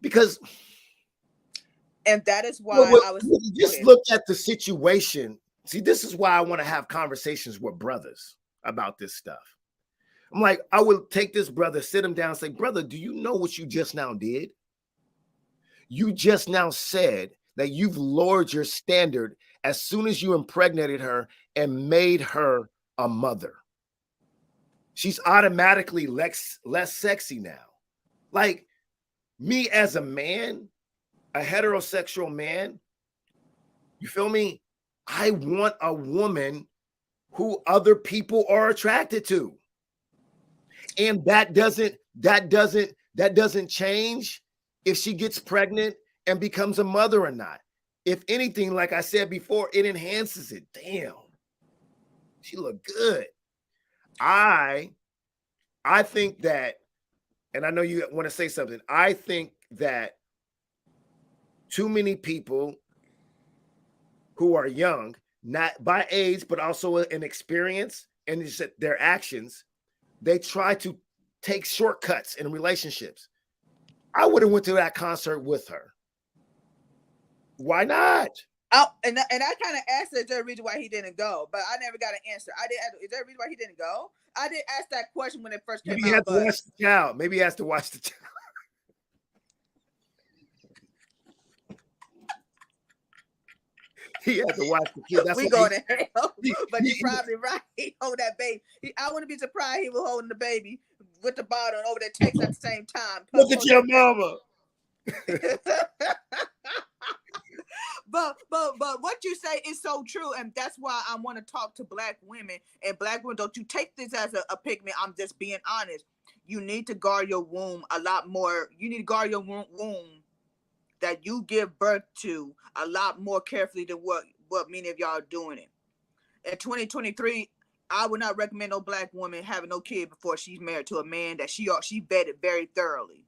because. And that is why I was just look at the situation. See, this is why I want to have conversations with brothers about this stuff. I'm like, I will take this brother, sit him down and say, brother, do you know what you just now did? You just now said that you've lowered your standard as soon as you impregnated her and made her a mother. She's automatically less sexy now. Like, me as a man, a heterosexual man, you feel me? I want a woman who other people are attracted to. And that doesn't change if she gets pregnant and becomes a mother or not. If anything, like I said before, it enhances it. Damn, she look good. I think that, and I know you want to say something, I think that too many people who are young, not by age, but also in experience and just their actions, they try to take shortcuts in relationships. I would have went to that concert with her. Why not? And I kind of asked her, is there a reason why he didn't go? But I never got an answer. Is there a reason why he didn't go? I did ask that question when it first came out. Maybe he has to watch the child. Maybe he has to watch the child. He has to watch the kid. That's we go to hell. But you're probably right. He hold that baby. I wouldn't be surprised he was holding the baby with the bottle and over there takes at the same time. Look at your mama. But what you say is so true, and that's why I want to talk to black women. And black women, don't you take this as a pigment. I'm just being honest. You need to guard your womb a lot more. You need to guard your womb that you give birth to a lot more carefully than what many of y'all are doing it. In 2023, I would not recommend no black woman having no kid before she's married to a man that she vetted very thoroughly.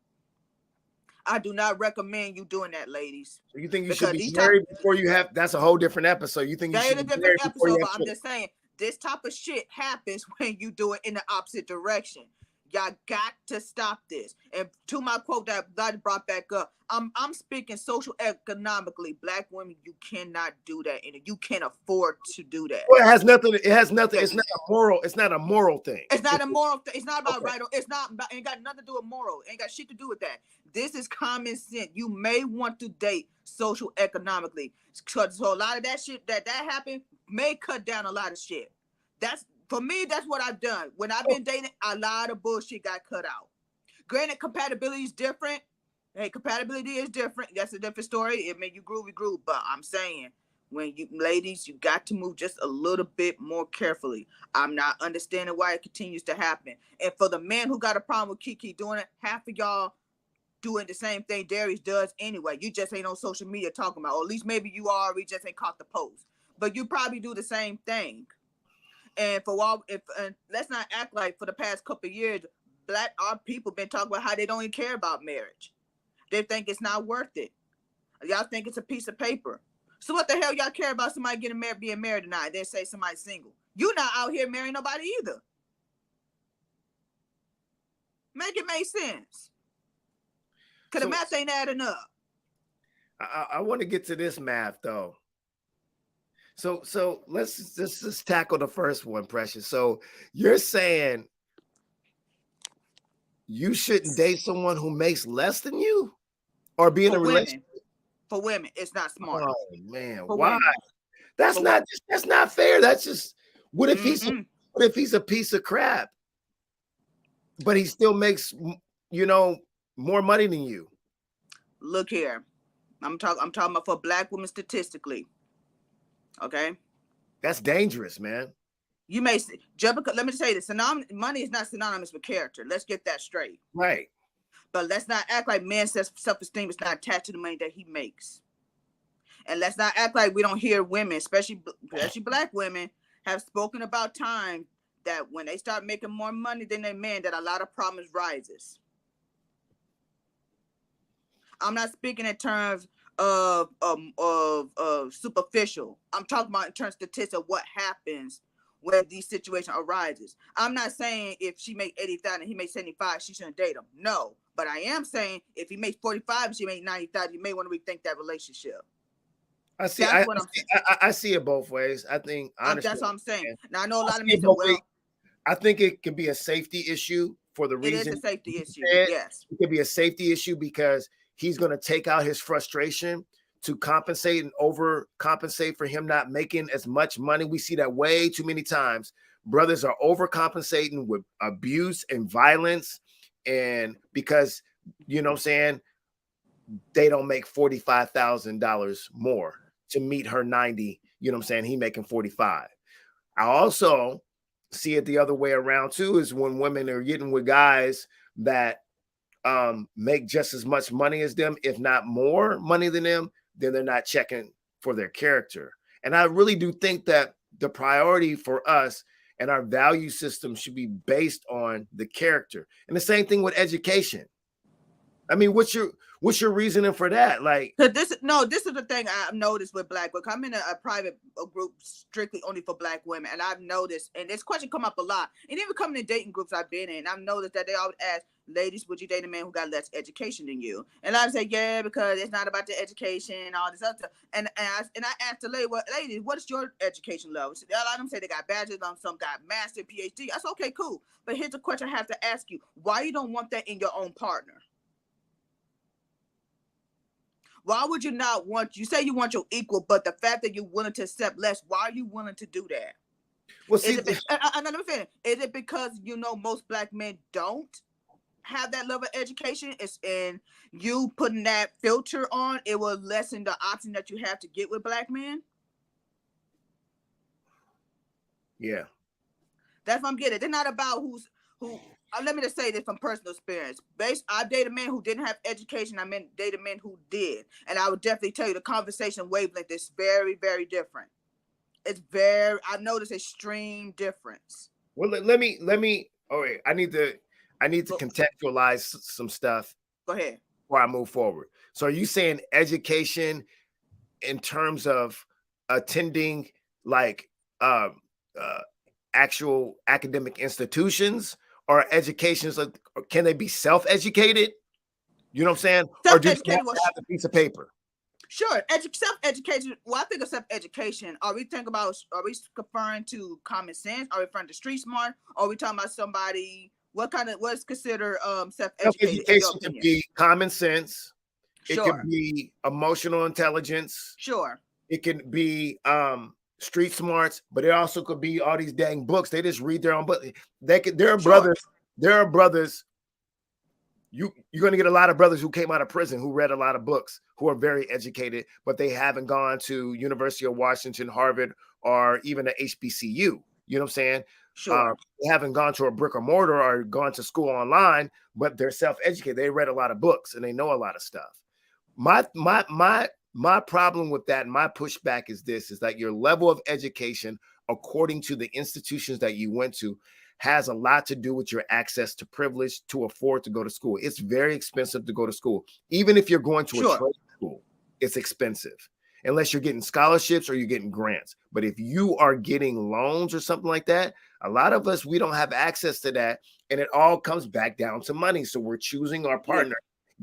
I do not recommend you doing that, ladies. So you think you should be married before you have? That's a whole different episode. You think you should be married before you have? But I'm just saying, this type of shit happens when you do it in the opposite direction. Y'all got to stop this. And to my quote that I brought back up, I'm speaking social economically. Black women, you cannot do that, and you can't afford to do that. Well, it has nothing. It has nothing. It's not a moral. It's not a moral thing. It's not a moral thing. It's not about okay. right. It's not. Ain't got nothing to do with moral. Ain't got shit to do with that. This is common sense. You may want to date social economically. So a lot of that shit that happened may cut down a lot of shit. That's for me. That's what I've done when I've been dating. A lot of bullshit got cut out. Granted, compatibility is different. Hey, compatibility is different. That's a different story. I mean, you grew, we grew. But I'm saying, when you ladies, you got to move just a little bit more carefully. I'm not understanding why it continues to happen. And for the men who got a problem with Keke doing it, half of y'all doing the same thing Darius does anyway. You just ain't on social media talking about, or at least maybe you are, we just ain't caught the post. But you probably do the same thing. And for all, and let's not act like for the past couple of years, our people been talking about how they don't even care about marriage. They think it's not worth it. Y'all think it's a piece of paper. So what the hell y'all care about somebody getting married, being married or not? They say somebody's single. You not out here marrying nobody either. Make it make sense. Because the math ain't adding up. I want to get to this math though. So let's just tackle the first one, Precious. So you're saying you shouldn't date someone who makes less than you, or be in a relationship? For women, it's not smart. Oh man, for why? Women. That's not fair. That's just what if he's a piece of crap, but he still makes more money than you? Look here, I'm talking about for Black women statistically. Okay, that's dangerous, man. You may see, let me say this: money is not synonymous with character. Let's get that straight. Right. But let's not act like men's self-esteem is not attached to the money that he makes. And let's not act like we don't hear women, especially Black women, have spoken about time that when they start making more money than their men, that a lot of problems rises. I'm not speaking in terms of superficial. I'm talking about in terms of statistics of what happens when these situations arises. I'm not saying if she make 80,000 and he makes 75, she shouldn't date him. No, but I am saying if he makes 45 and she make 90,000, you may want to rethink that relationship. I see. I see it both ways. I think honestly, that's what I'm saying. Now I know a lot of men say, well, I think it can be a safety issue for the reason it is a safety issue. Yes, it could be a safety issue because he's going to take out his frustration to compensate and overcompensate for him not making as much money. We see that way too many times. Brothers are overcompensating with abuse and violence, and because you know what I'm saying, they don't make $45,000 more to meet her 90. You know what I'm saying? He making 45. I also see it the other way around too, is when women are getting with guys that make just as much money as them, if not more money than them, then they're not checking for their character. And I really do think that the priority for us and our value system should be based on the character. And the same thing with education. I mean, what's your reasoning for that? Like, this is the thing I've noticed with Black women. I'm in a private group strictly only for Black women, and I've noticed, and this question come up a lot, and even coming in dating groups I've been in, I've noticed that they always ask, ladies, would you date a man who got less education than you? And I say, yeah, because it's not about the education and all this other stuff. And I asked the lady, well, ladies, what is your education level? A lot of them say they got bachelor's, some got master, PhD. I said, okay, cool. But here's the question I have to ask you: why you don't want that in your own partner? Why would you not want, you say you want your equal, but the fact that you're willing to accept less, why are you willing to do that? Well, see, let me finish. Is it because most Black men don't have that level of education, and you putting that filter on, it will lessen the option that you have to get with Black men? Yeah. That's what I'm getting. They're not about who. Let me just say this from personal experience. I dated men who didn't have education. I dated men who did. And I would definitely tell you the conversation wavelength is very, very different. I've noticed extreme difference. Well, let me, all right, I need to contextualize some stuff. Go ahead. Before I move forward. So are you saying education in terms of attending like actual academic institutions, or educations? Can they be self-educated? You know what I'm saying? Or do they have Self-educated to was have a piece of paper? sure. Self-education. Well, I think of self-education. Are we thinking about? Are we referring to common sense? Are we referring to street smart? Or are we talking about somebody? What's considered self-educated in your Self-education could opinion? be common sense. It could Sure. be emotional intelligence. Sure. It can be street smarts, but it also could be all these dang books. They just read their own book. There are Sure. brothers. There are brothers. You're going to get a lot of brothers who came out of prison who read a lot of books, who are very educated, but they haven't gone to University of Washington, Harvard, or even a HBCU. You know what I'm saying? Sure. They haven't gone to a brick or mortar or gone to school online, but they're self-educated. They read a lot of books and they know a lot of stuff. My problem with that, and my pushback is this: is that your level of education, according to the institutions that you went to, has a lot to do with your access to privilege to afford to go to school. It's very expensive to go to school. Even if you're going to a Sure. trade school, it's expensive unless you're getting scholarships or you're getting grants. But if you are getting loans or something like that, a lot of us, we don't have access to that. And it all comes back down to money. So we're choosing our Yeah. partner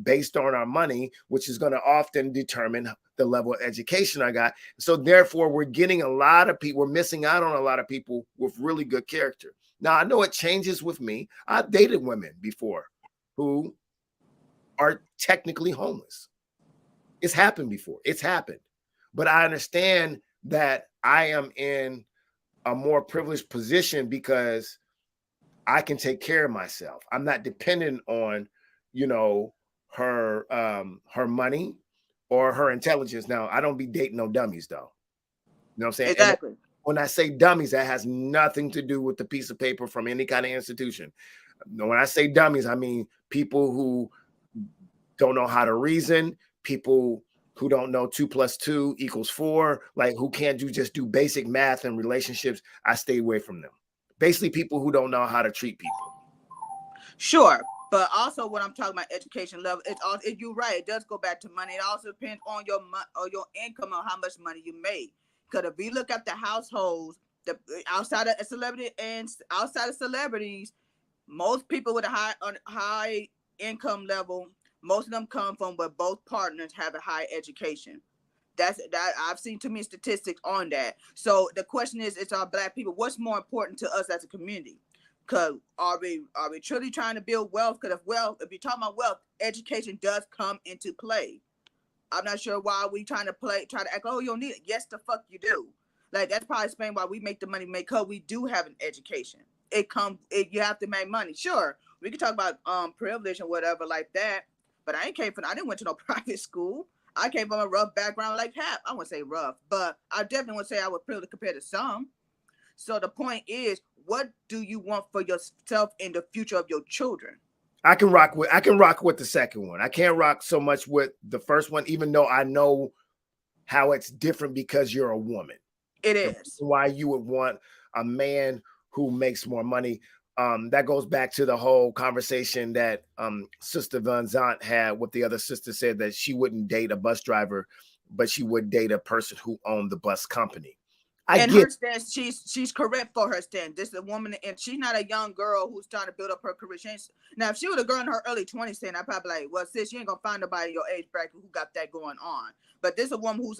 based on our money, which is going to often determine the level of education I got. So therefore, we're getting a lot of people, we're missing out on a lot of people with really good character. Now, I know it changes with me. I've dated women before who are technically homeless. It's happened before. It's happened. But I understand that I am in a more privileged position because I can take care of myself. I'm not dependent on, you know, her money or her intelligence. Now, I don't be dating no dummies though. You know what I'm saying? And Exactly. when I say dummies, that has nothing to do with the piece of paper from any kind of institution. When I say dummies, I mean people who don't know how to reason, people who don't know 2 + 2 = 4, like who can't just do basic math and relationships. I stay away from them. Basically, people who don't know how to treat people. Sure. But also, when I'm talking about education level, it's all. You're right. It does go back to money. It also depends on your income, on how much money you make. Because if we look at the households, the outside of celebrity and outside of celebrities, most people with a high income level, most of them come from where both partners have a high education. That I've seen too many statistics on that. So the question is, it's our black people. What's more important to us as a community? Because are we truly trying to build wealth? Because if you're talking about wealth, education does come into play. I'm not sure why we try to act, oh, you don't need it. Yes, the fuck you do. Like, that's probably explain why we make the money make, because we do have an education. You have to make money. Sure, we can talk about privilege and whatever like that, but I didn't went to no private school. I came from a rough background like half. I wouldn't say rough, but I definitely would say I was privileged compared to some. So the point is, what do you want for yourself in the future of your children? I can rock with the second one. I can't rock so much with the first one, even though I know how it's different because you're a woman. It The is. reason why you would want a man who makes more money. That goes back to the whole conversation that Sister Van Zant had with the other sister, said that she wouldn't date a bus driver, but she would date a person who owned the bus company. I And get her stance, she's correct for her stance. This is a woman, and she's not a young girl who's trying to build up her career. Now, if she was a girl in her early 20s, then I'd probably like, well, sis, you ain't gonna find nobody your age bracket who got that going on. But this is a woman who's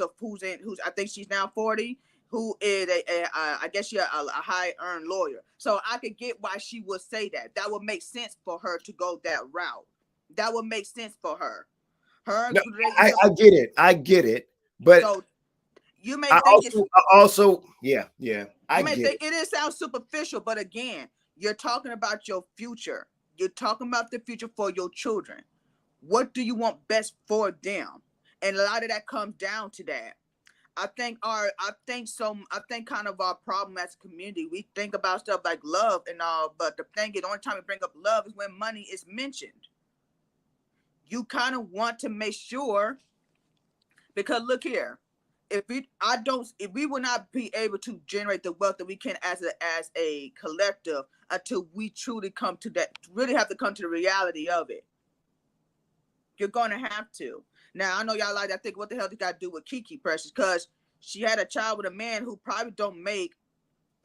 I think she's now 40, who is I guess she's a high earned lawyer. So I could get why she would say that. That would make sense for her to go that route. That would make sense for her. no, I get it, but So you may think it's I You may get think it. it is sound superficial, but again, you're talking about your future. You're talking about the future for your children. What do you want best for them? And a lot of that comes down to that. I think kind of our problem as a community, we think about stuff like love and all, but the thing is, the only time we bring up love is when money is mentioned. You kind of want to make sure, because look here, if we will not be able to generate the wealth that we can as a collective until we truly come to that, really have to come to the reality of it. You're gonna have to. Now I know y'all like, I think, what the hell did got to do with Keke Precious? Because she had a child with a man who probably don't make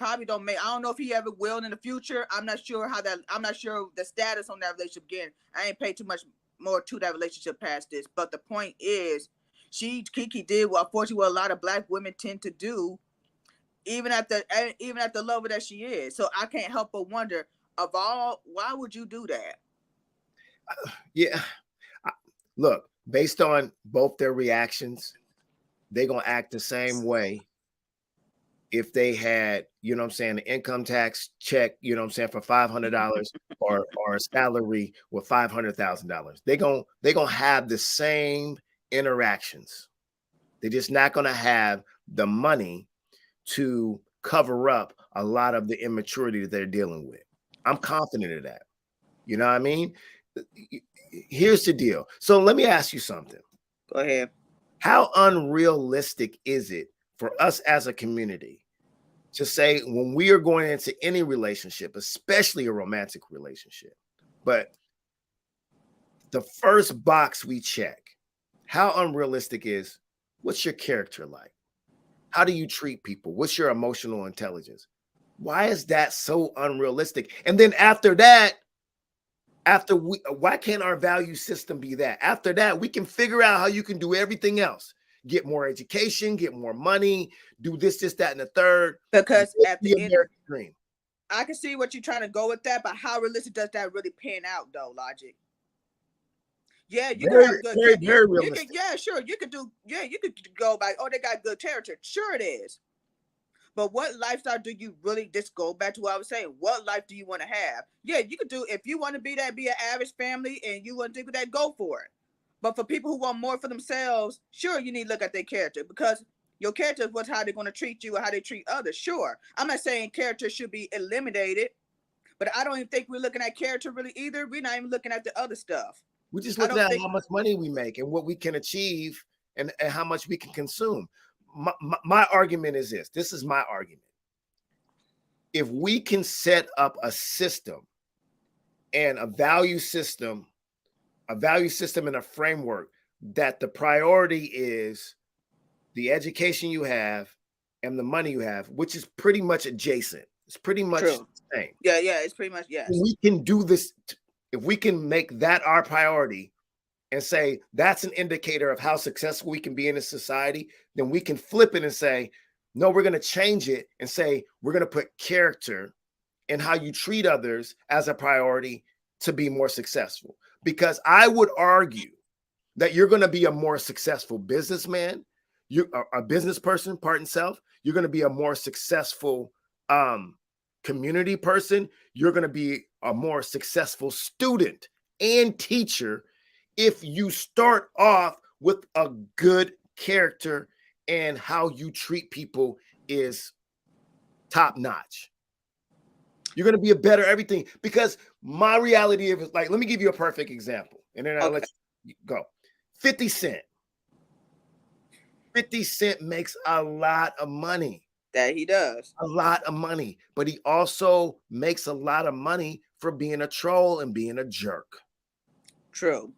probably don't make. I don't know if he ever will in the future. I'm not sure how that. I'm not sure the status on that relationship. Again, I ain't paid too much more to that relationship past this. But the point is, Keke did what unfortunately what a lot of black women tend to do, even at the level that she is. So I can't help but wonder, of all, why would you do that? Yeah, look, based on both their reactions, they're gonna act the same way if they had, you know what I'm saying, an income tax check, you know what I'm saying, for $500 or a salary with $500,000. They're gonna have the same interactions. They're just not gonna have the money to cover up a lot of the immaturity that they're dealing with. I'm confident of that. You know what I mean? Here's the deal. So let me ask you something. Go ahead. How unrealistic is it for us as a community to say when we are going into any relationship, especially a romantic relationship, but the first box we check, how unrealistic is, what's your character like? How do you treat people? What's your emotional intelligence? Why is that so unrealistic? And then after that, why can't our value system be that? After that, we can figure out how you can do everything else. Get more education, get more money, do this, that, and the third. Because at the end, dream. I can see what you're trying to go with that, but how realistic does that really pan out, though, Logic? Yeah, you can have good very realistic. Yeah, sure. You could go by, oh, they got good character. Sure it is. But what lifestyle do you really, just go back to what I was saying? What life do you want to have? Yeah, you could do, if you want to be an average family and you want to do that, go for it. But for people who want more for themselves, sure, you need to look at their character, because your character is how they're going to treat you or how they treat others. Sure. I'm not saying character should be eliminated, but I don't even think we're looking at character really either. We're not even looking at the other stuff. We're just looking at how much money we make and what we can achieve and how much we can consume. My argument is this. This is my argument. If we can set up a system and a value system and a framework that the priority is the education you have and the money you have, which is pretty much adjacent. It's pretty much the same. Yeah, it's pretty much, yes. We can do this. If we can make that our priority and say that's an indicator of how successful we can be in a society, then we can flip it and say, no, we're going to change it and say we're going to put character and how you treat others as a priority to be more successful. Because I would argue that you're going to be a more successful businessman, you're a business person, pardon self. You're going to be a more successful community person. You're going to be a more successful student and teacher if you start off with a good character and how you treat people is top notch. You're going to be a better everything, because my reality is, like, let me give you a perfect example and then I'll let you go. 50 Cent. 50 Cent makes a lot of money. That he does. A lot of money, but he also makes a lot of money for being a troll and being a jerk. True.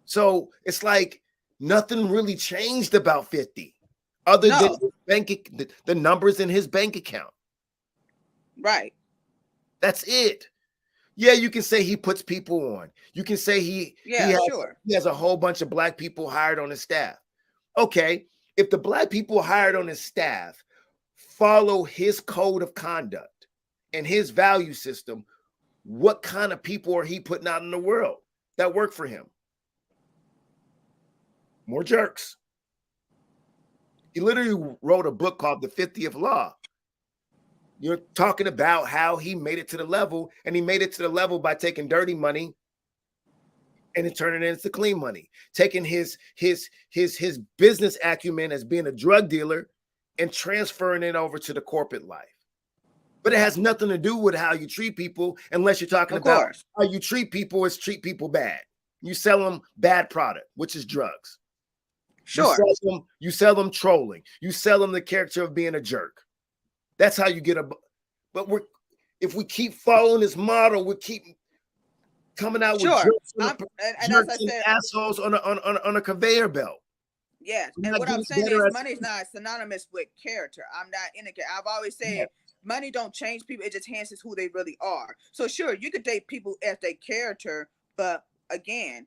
So it's like nothing really changed about 50 other than the numbers in his bank account. Right. That's it. Yeah, you can say he puts people on. You can say he has a whole bunch of black people hired on his staff. Okay, if the black people hired on his staff follow his code of conduct and his value system, what kind of people are he putting out in the world that work for him? More jerks. He literally wrote a book called The 50th Law. You're talking about how he made it to the level, and he made it to the level by taking dirty money and then turning it into clean money, taking his business acumen as being a drug dealer and transferring it over to the corporate life. But it has nothing to do with how you treat people, unless you're talking about how you treat people is treat people bad. You sell them bad product, which is drugs. Sure. You sell them trolling. You sell them the character of being a jerk. That's how you get but if we keep following this model, we keep coming out with jerks and assholes on a conveyor belt. Yes, and what I'm saying is money is not synonymous with character. I'm not in it. I've always said money don't change people. It just enhances who they really are. So sure, you could date people as their character, but again,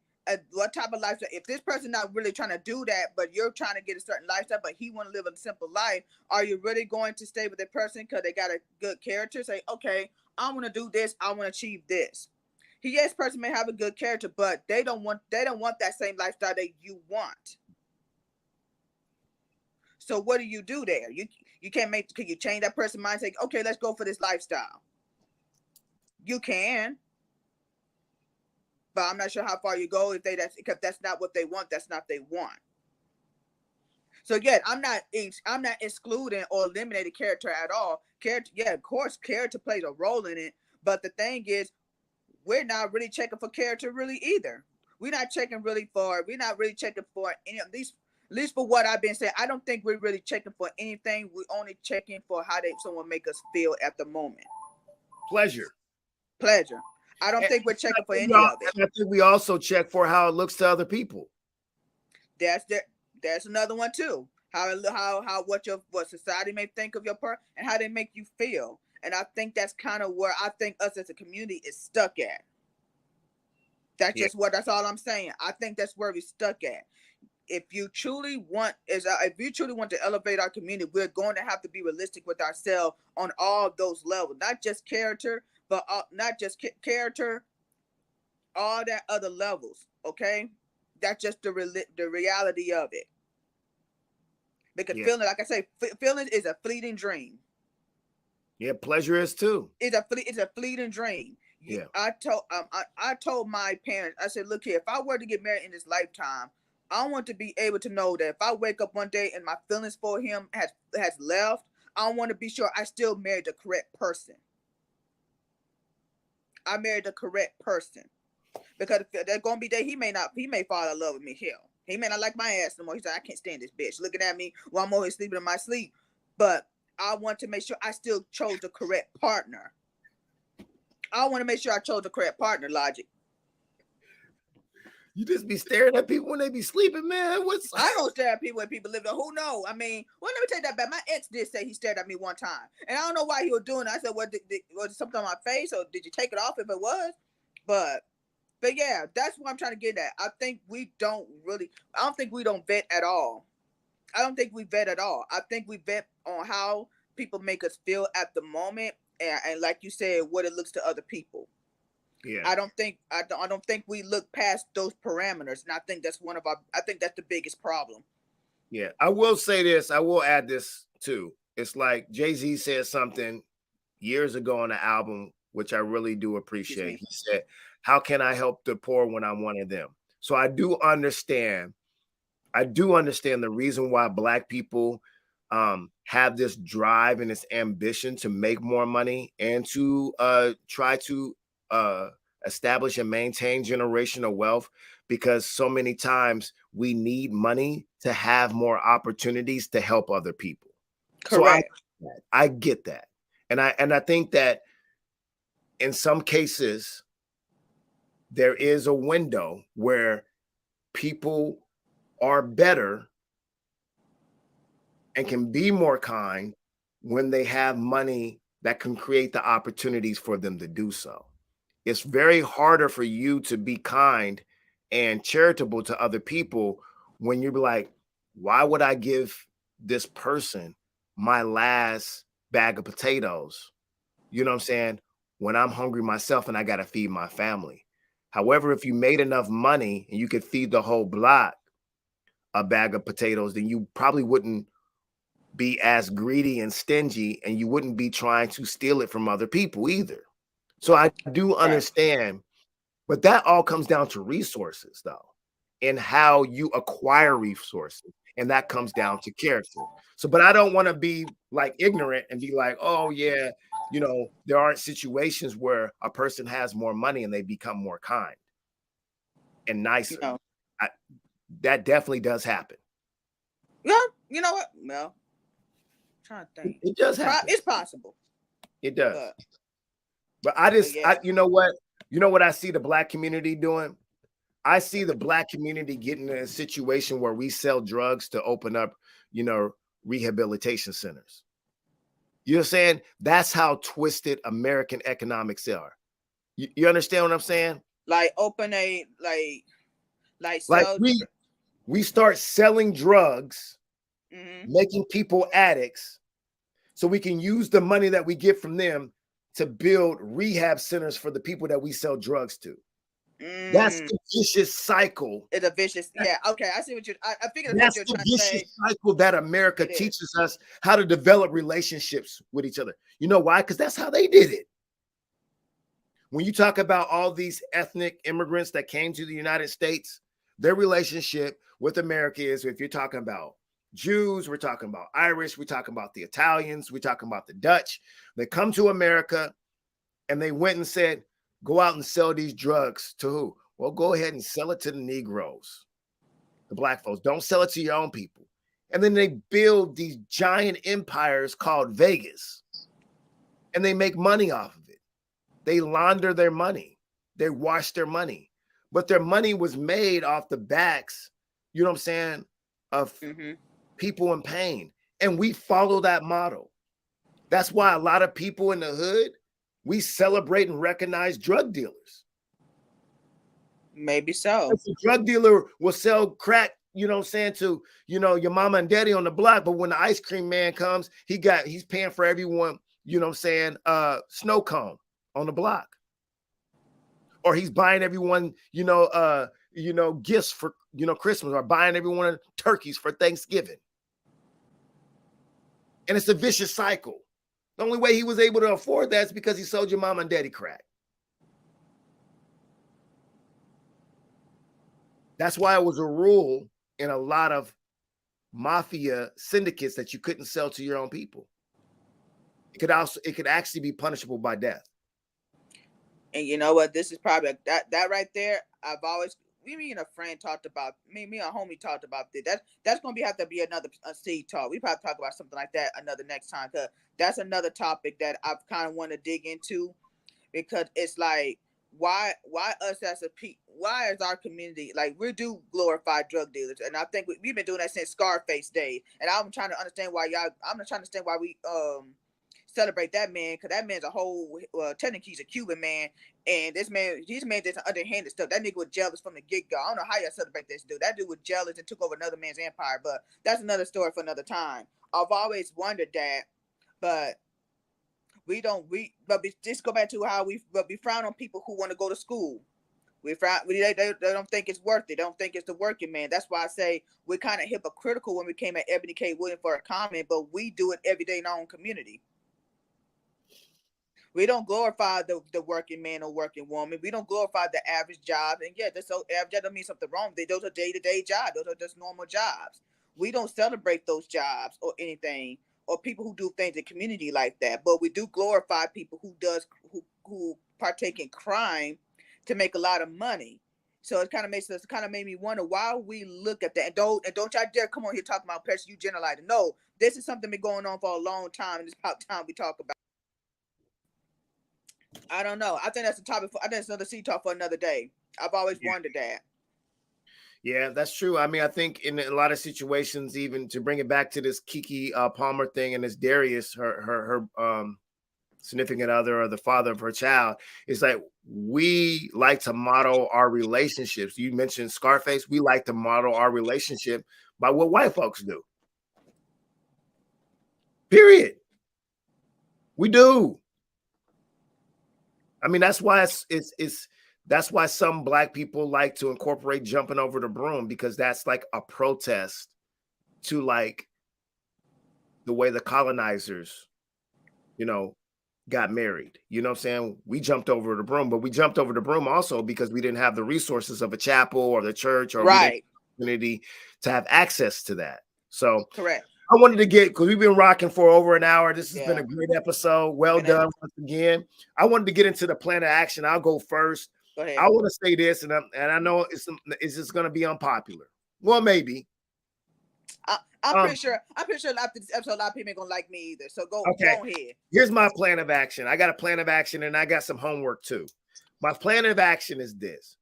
what type of lifestyle? If this person not really trying to do that, but you're trying to get a certain lifestyle, but he want to live a simple life, are you really going to stay with that person because they got a good character? Say, okay, I want to do this. I want to achieve this. Yes, person may have a good character, but they don't want that same lifestyle that you want. So what do you do there? You can't make. Can you change that person's mind? Say, okay, let's go for this lifestyle. You can, but I'm not sure how far you go if because that's not what they want. That's not what they want. So again, I'm not excluding or eliminating character at all. Character, yeah, of course, character plays a role in it. But the thing is, we're not really checking for character really either. We're not really checking for any of these. At least for what I've been saying, I don't think we're really checking for anything. We're only checking for how someone make us feel at the moment. Pleasure. I don't think we're checking for any of it. I think we also check for how it looks to other people. That's another one too. What society may think of your person and how they make you feel. And I think that's kind of where I think us as a community is stuck at. That's all I'm saying. I think that's where we're stuck at. If you truly want to elevate our community, we're going to have to be realistic with ourselves on all those levels, not just character, but character, all that other levels. Okay, that's just the reality of it. Because feeling, like I say, feeling is a fleeting dream. Yeah, pleasure is too. It's a fleeting dream. Yeah. I told my parents, I said, look here, if I were to get married in this lifetime, I want to be able to know that if I wake up one day and my feelings for him has left, I want to be sure I still married the correct person. I married the correct person. Because there's gonna be day he may fall in love with me. Hell, he may not like my ass no more. He said, I can't stand this bitch looking at me while I'm always sleeping in my sleep. But I want to make sure I still chose the correct partner. I want to make sure I chose the correct partner, Logic. You just be staring at people when they be sleeping, man. I don't stare at people when people live there. Who knows? I mean, well, let me take that back. My ex did say he stared at me one time. And I don't know why he was doing it. I said, was it something on my face or did you take it off if it was? But yeah, that's what I'm trying to get at. I don't think we don't vet at all. I don't think we vet at all. I think we vet on how people make us feel at the moment. And like you said, what it looks to other people. Yeah. I don't think we look past those parameters, and I think that's the biggest problem. Yeah, I will say this. I will add this too. It's like Jay-Z said something years ago on the album, which I really do appreciate. He said, "How can I help the poor when I'm one of them?" So I do understand the reason why Black people have this drive and this ambition to make more money and to try to establish and maintain generational wealth, because so many times we need money to have more opportunities to help other people. Correct. So I get that. And I think that in some cases there is a window where people are better and can be more kind when they have money that can create the opportunities for them to do so. It's very harder for you to be kind and charitable to other people when you're like, why would I give this person my last bag of potatoes? You know what I'm saying? When I'm hungry myself and I got to feed my family. However, if you made enough money and you could feed the whole block a bag of potatoes, then you probably wouldn't be as greedy and stingy, and you wouldn't be trying to steal it from other people either. So I do understand, but that all comes down to resources, though, and how you acquire resources. And that comes down to character. So, but I don't want to be like ignorant and be like, oh, yeah, you know, there aren't situations where a person has more money and they become more kind and nicer. You know, that definitely does happen. Yeah, you know what? Well, I'm trying to think. It does happen. It's possible. It does. But I just, you know what I see the Black community doing? I see the Black community getting in a situation where we sell drugs to open up, you know, rehabilitation centers. You know what I'm saying? That's how twisted American economics are. You understand what I'm saying? Like open a like Like sell. we start selling drugs, making people addicts, so we can use the money that we get from them to build rehab centers for the people that we sell drugs to. That's the vicious cycle. It's a vicious, yeah. Okay, I see what you. I figured what That's you're the trying to vicious say. cycle that America teaches us how to develop relationships with each other. You know why? Because that's how they did it. When you talk about all these ethnic immigrants that came to the United States, their relationship with America is, if you're talking about Jews, we're talking about Irish, we're talking about the Italians, we're talking about the Dutch. They come to America and they went and said, go out and sell these drugs to who? Well, go ahead and sell it to the Negroes, the black folks. Don't sell it to your own people. And then they build these giant empires called Vegas, and they make money off of it. They launder their money. They wash their money. But their money was made off the backs, you know what I'm saying, of people in pain. And we follow that model. That's why a lot of people in the hood, we celebrate and recognize drug dealers. Maybe so. A drug dealer will sell crack, you know what I'm saying, to, you know, your mama and daddy on the block. But when the ice cream man comes, he's paying for everyone, you know what I'm saying, snow cone on the block. Or he's buying everyone, gifts for, Christmas, or buying everyone turkeys for Thanksgiving. And it's a vicious cycle. The only way he was able to afford that is because he sold your mama and daddy crack. That's why it was a rule in a lot of mafia syndicates that you couldn't sell to your own people. It could actually be punishable by death. And you know what? This is probably that right there. I've always, me and a friend talked about, me and a homie talked about this. That's gonna have to be another seed talk. We probably talk about something like that another next time, because that's another topic that I've kind of want to dig into, because it's like, why us as why is our community, like, we do glorify drug dealers, and I think we've been doing that since Scarface days, and I'm trying to understand why I'm not trying to understand why we celebrate that man, because that man's a whole, technically he's a Cuban man, and these man did some underhanded stuff. That nigga was jealous from the get-go. I don't know how y'all celebrate this dude. That dude was jealous and took over another man's empire, but that's another story for another time. I've always wondered that, but we just go back to how we frown on people who want to go to school. They don't think it's worth it. They don't think it's the working man. That's why I say we're kind of hypocritical when we came at Ebony K. Williams for a comment, but we do it every day in our own community. We don't glorify the working man or working woman. We don't glorify the average job. And yeah, that's so average. That don't mean something wrong. Those are day-to-day jobs. Those are just normal jobs. We don't celebrate those jobs or anything, or people who do things in community like that. But we do glorify people who partake in crime to make a lot of money. So it kind of made me wonder why we look at that. And don't y'all dare come on here talking about Precious, you generalizing. No, this is something been going on for a long time, and it's about time we talk about. I don't know. I think that's a topic I think it's another seed talk for another day. I've always wondered that. Yeah, that's true. I mean, I think in a lot of situations, even to bring it back to this Keke Palmer thing and this Darius, her significant other or the father of her child, it's like we like to model our relationships. You mentioned Scarface. We like to model our relationship by what white folks do. Period. We do. I mean, that's why that's why some black people like to incorporate jumping over the broom, because that's like a protest to like the way the colonizers, got married. You know what I'm saying? We jumped over the broom, but we jumped over the broom also because we didn't have the resources of a chapel or the church, or we didn't have the opportunity to have access to that. So correct. I wanted to because we've been rocking for over an hour. This has been a great episode. Well done once again. I wanted to get into the plan of action. I'll go first. Go ahead. I want to say this, and I know it's just going to be unpopular. Well, maybe. I'm pretty sure after this episode, a lot of people ain't gonna like me either. So go ahead. Here's my plan of action. I got a plan of action, and I got some homework too. My plan of action is this: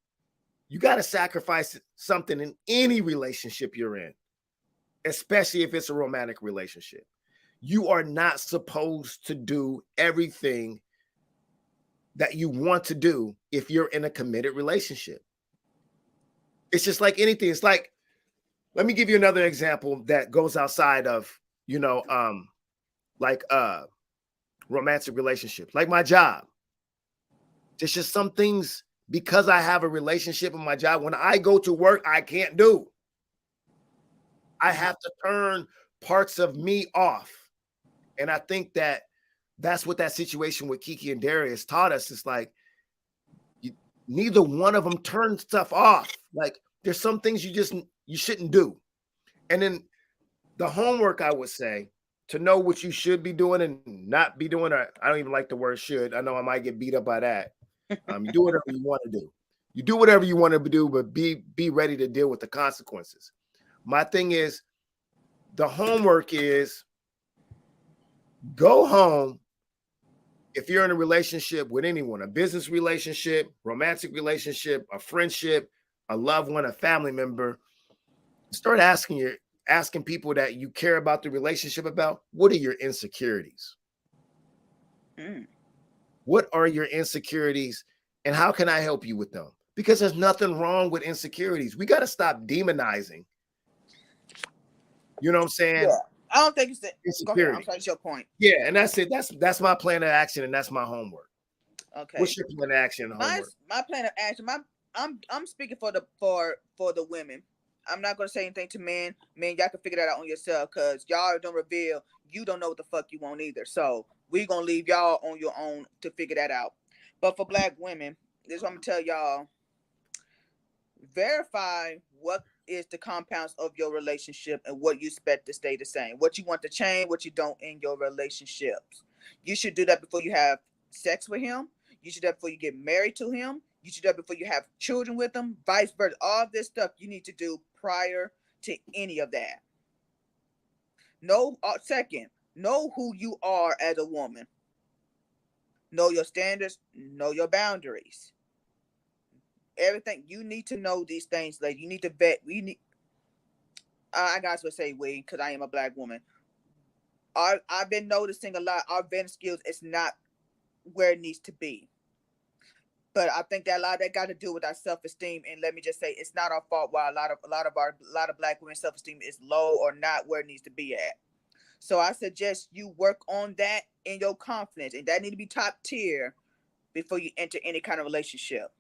you got to sacrifice something in any relationship you're in, especially if it's a romantic relationship. you are not supposed to do everything that you want to do if you're in a committed relationship. It's just like anything. It's like, let me give you another example that goes outside of, like romantic relationships, like my job. There's just some things, because I have a relationship in my job, when I go to work, I can't do. I have to turn parts of me off. And I think that's what that situation with Keke and Darius taught us. It's like, neither one of them turned stuff off. Like, there's some things you shouldn't do. And then the homework, I would say, to know what you should be doing and not be doing. Or I don't even like the word should. I know I might get beat up by that. You do whatever you want to do. You do whatever you want to do, but be ready to deal with the consequences. My thing is, the homework is, go home. If you're in a relationship with anyone, a business relationship, romantic relationship, a friendship, a loved one, a family member, start asking people that you care about the relationship about, what are your insecurities? What are your insecurities, and how can I help you with them? Because there's nothing wrong with insecurities. We got to stop demonizing. You know what I'm saying? Yeah. I don't think it's insecurity. Go ahead. I'm sorry, it's your point. Yeah, and that's it. That's my plan of action, and that's my homework. Okay. What's your plan of action and homework? My plan of action. I'm speaking for the women. I'm not gonna say anything to men. Men, y'all can figure that out on yourself, because y'all don't reveal. You don't know what the fuck you want either. So we're gonna leave y'all on your own to figure that out. But for Black women, this is what I'm gonna tell y'all. Verify what is the compounds of your relationship and what you expect to stay the same. What you want to change, what you don't in your relationships. You should do that before you have sex with him. You should do that before you get married to him. You should do that before you have children with him. Vice versa. All this stuff you need to do prior to any of that. Second, know who you are as a woman. Know your standards. Know your boundaries. Everything you need to know these things. Like, you need to vet. I got to say we, because I am a Black woman. I've been noticing a lot. Our vetting skills is not where it needs to be. But I think that a lot of that got to do with our self-esteem. And let me just say, it's not our fault why a lot of Black women's self-esteem is low or not where it needs to be at. So I suggest you work on that in your confidence, and that need to be top tier before you enter any kind of relationship.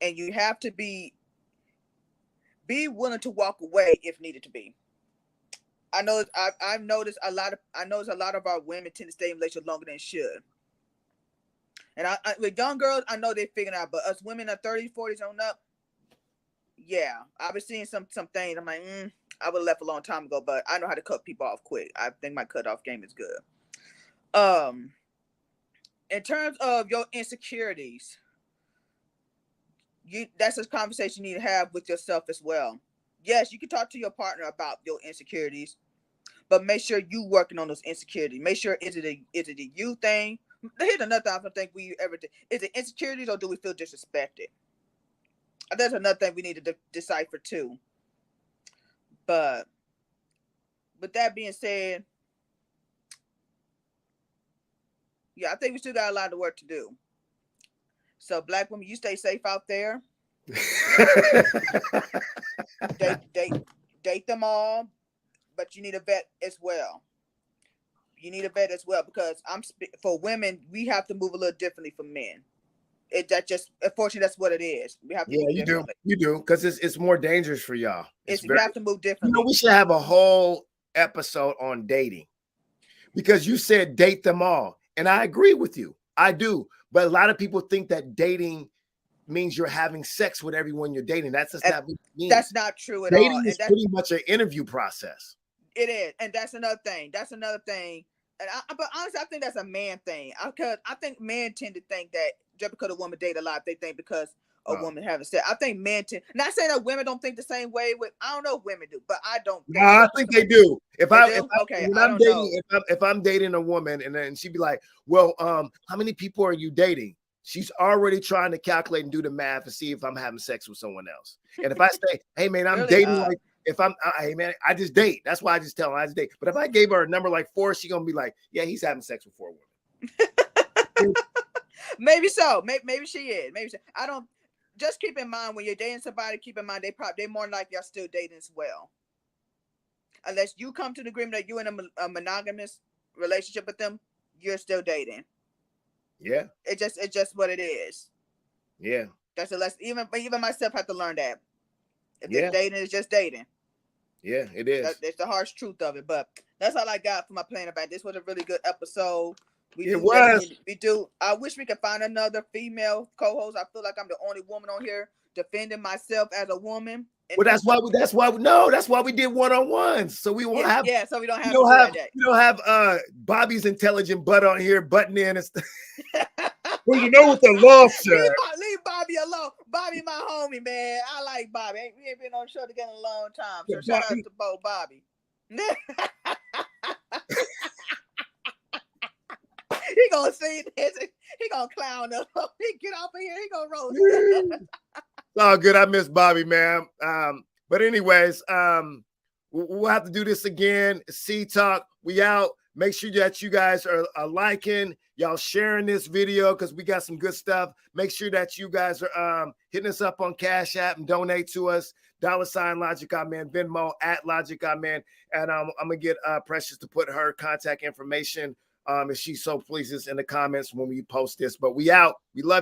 And you have to be willing to walk away if needed to be. I've noticed a lot of our women tend to stay in relationships longer than should. And with young girls, I know they're figuring out, but us women are 30s, 40s on up, yeah, I've been seeing some things. I'm like, I would have left a long time ago, but I know how to cut people off quick. I think my cutoff game is good. In terms of your insecurities, that's a conversation you need to have with yourself as well. Yes, you can talk to your partner about your insecurities, but make sure you working on those insecurities. Make sure is it a you thing? Here's another thing I don't think we ever did. Is it insecurities, or do we feel disrespected? That's another thing we need to decipher too. But with that being said, yeah, I think we still got a lot of work to do. So Black women, you stay safe out there. Date them all, but you need a vet as well. You need a vet as well, because for women, we have to move a little differently from men. Unfortunately, that's what it is. We have to move differently. You do, because it's more dangerous for y'all. We have to move differently. We should have a whole episode on dating, because you said date them all, and I agree with you. I do, but a lot of people think that dating means you're having sex with everyone you're dating. That's just not what it means. That's not true at all. Dating is pretty much an interview process. It is, and that's another thing. And but honestly, I think that's a man thing. Because I think men tend to think that just because a woman date a lot, they think because a woman having sex. I think men tend. Not saying that women don't think the same way. I don't know if women do, but I don't. No, I think they do. If I'm dating a woman, and then she'd be like, "Well, how many people are you dating?" She's already trying to calculate and do the math and see if I'm having sex with someone else. And if I say, "Hey, man, I'm dating like if I'm, hey man, I just date. That's why I just tell her I just date. But if I gave her a number like 4, she gonna be like, yeah, he's having sex with 4 women. Maybe so. Maybe she is. Maybe she, I don't. Just keep in mind when you're dating somebody. Keep in mind they more likely are still dating as well. Unless you come to the agreement that you're in a monogamous relationship with them, you're still dating. Yeah. It's just what it is. Yeah. That's a lesson. Even myself have to learn that. If Yeah. dating is just dating. Yeah, it is. That's the harsh truth of it. But that's all I got for my plan about. This was a really good episode. It was. We do. I wish we could find another female co-host. I feel like I'm the only woman on here defending myself as a woman. Well, that's why we did one-on-ones. So we won't have. Yeah, so we don't have. We don't have Bobby's intelligent butt on here butting in and stuff. Well, you know what the law said. Leave Bobby alone. Bobby, my homie, man. I like Bobby. We ain't been on the show together in a long time. So shout out to Bobby. He gonna see this. He gonna clown us. He get off of here. He gonna roast us. It's all good. I miss Bobby, man. But anyways, we'll have to do this again. C Talk. We out. Make sure that you guys are liking, y'all sharing this video because we got some good stuff. Make sure that you guys are hitting us up on Cash App and donate to us. $ Logic Man, Venmo @Logic Man. And I'm gonna get Precious to put her contact information if she so pleases in the comments when we post this. But we out. We love you.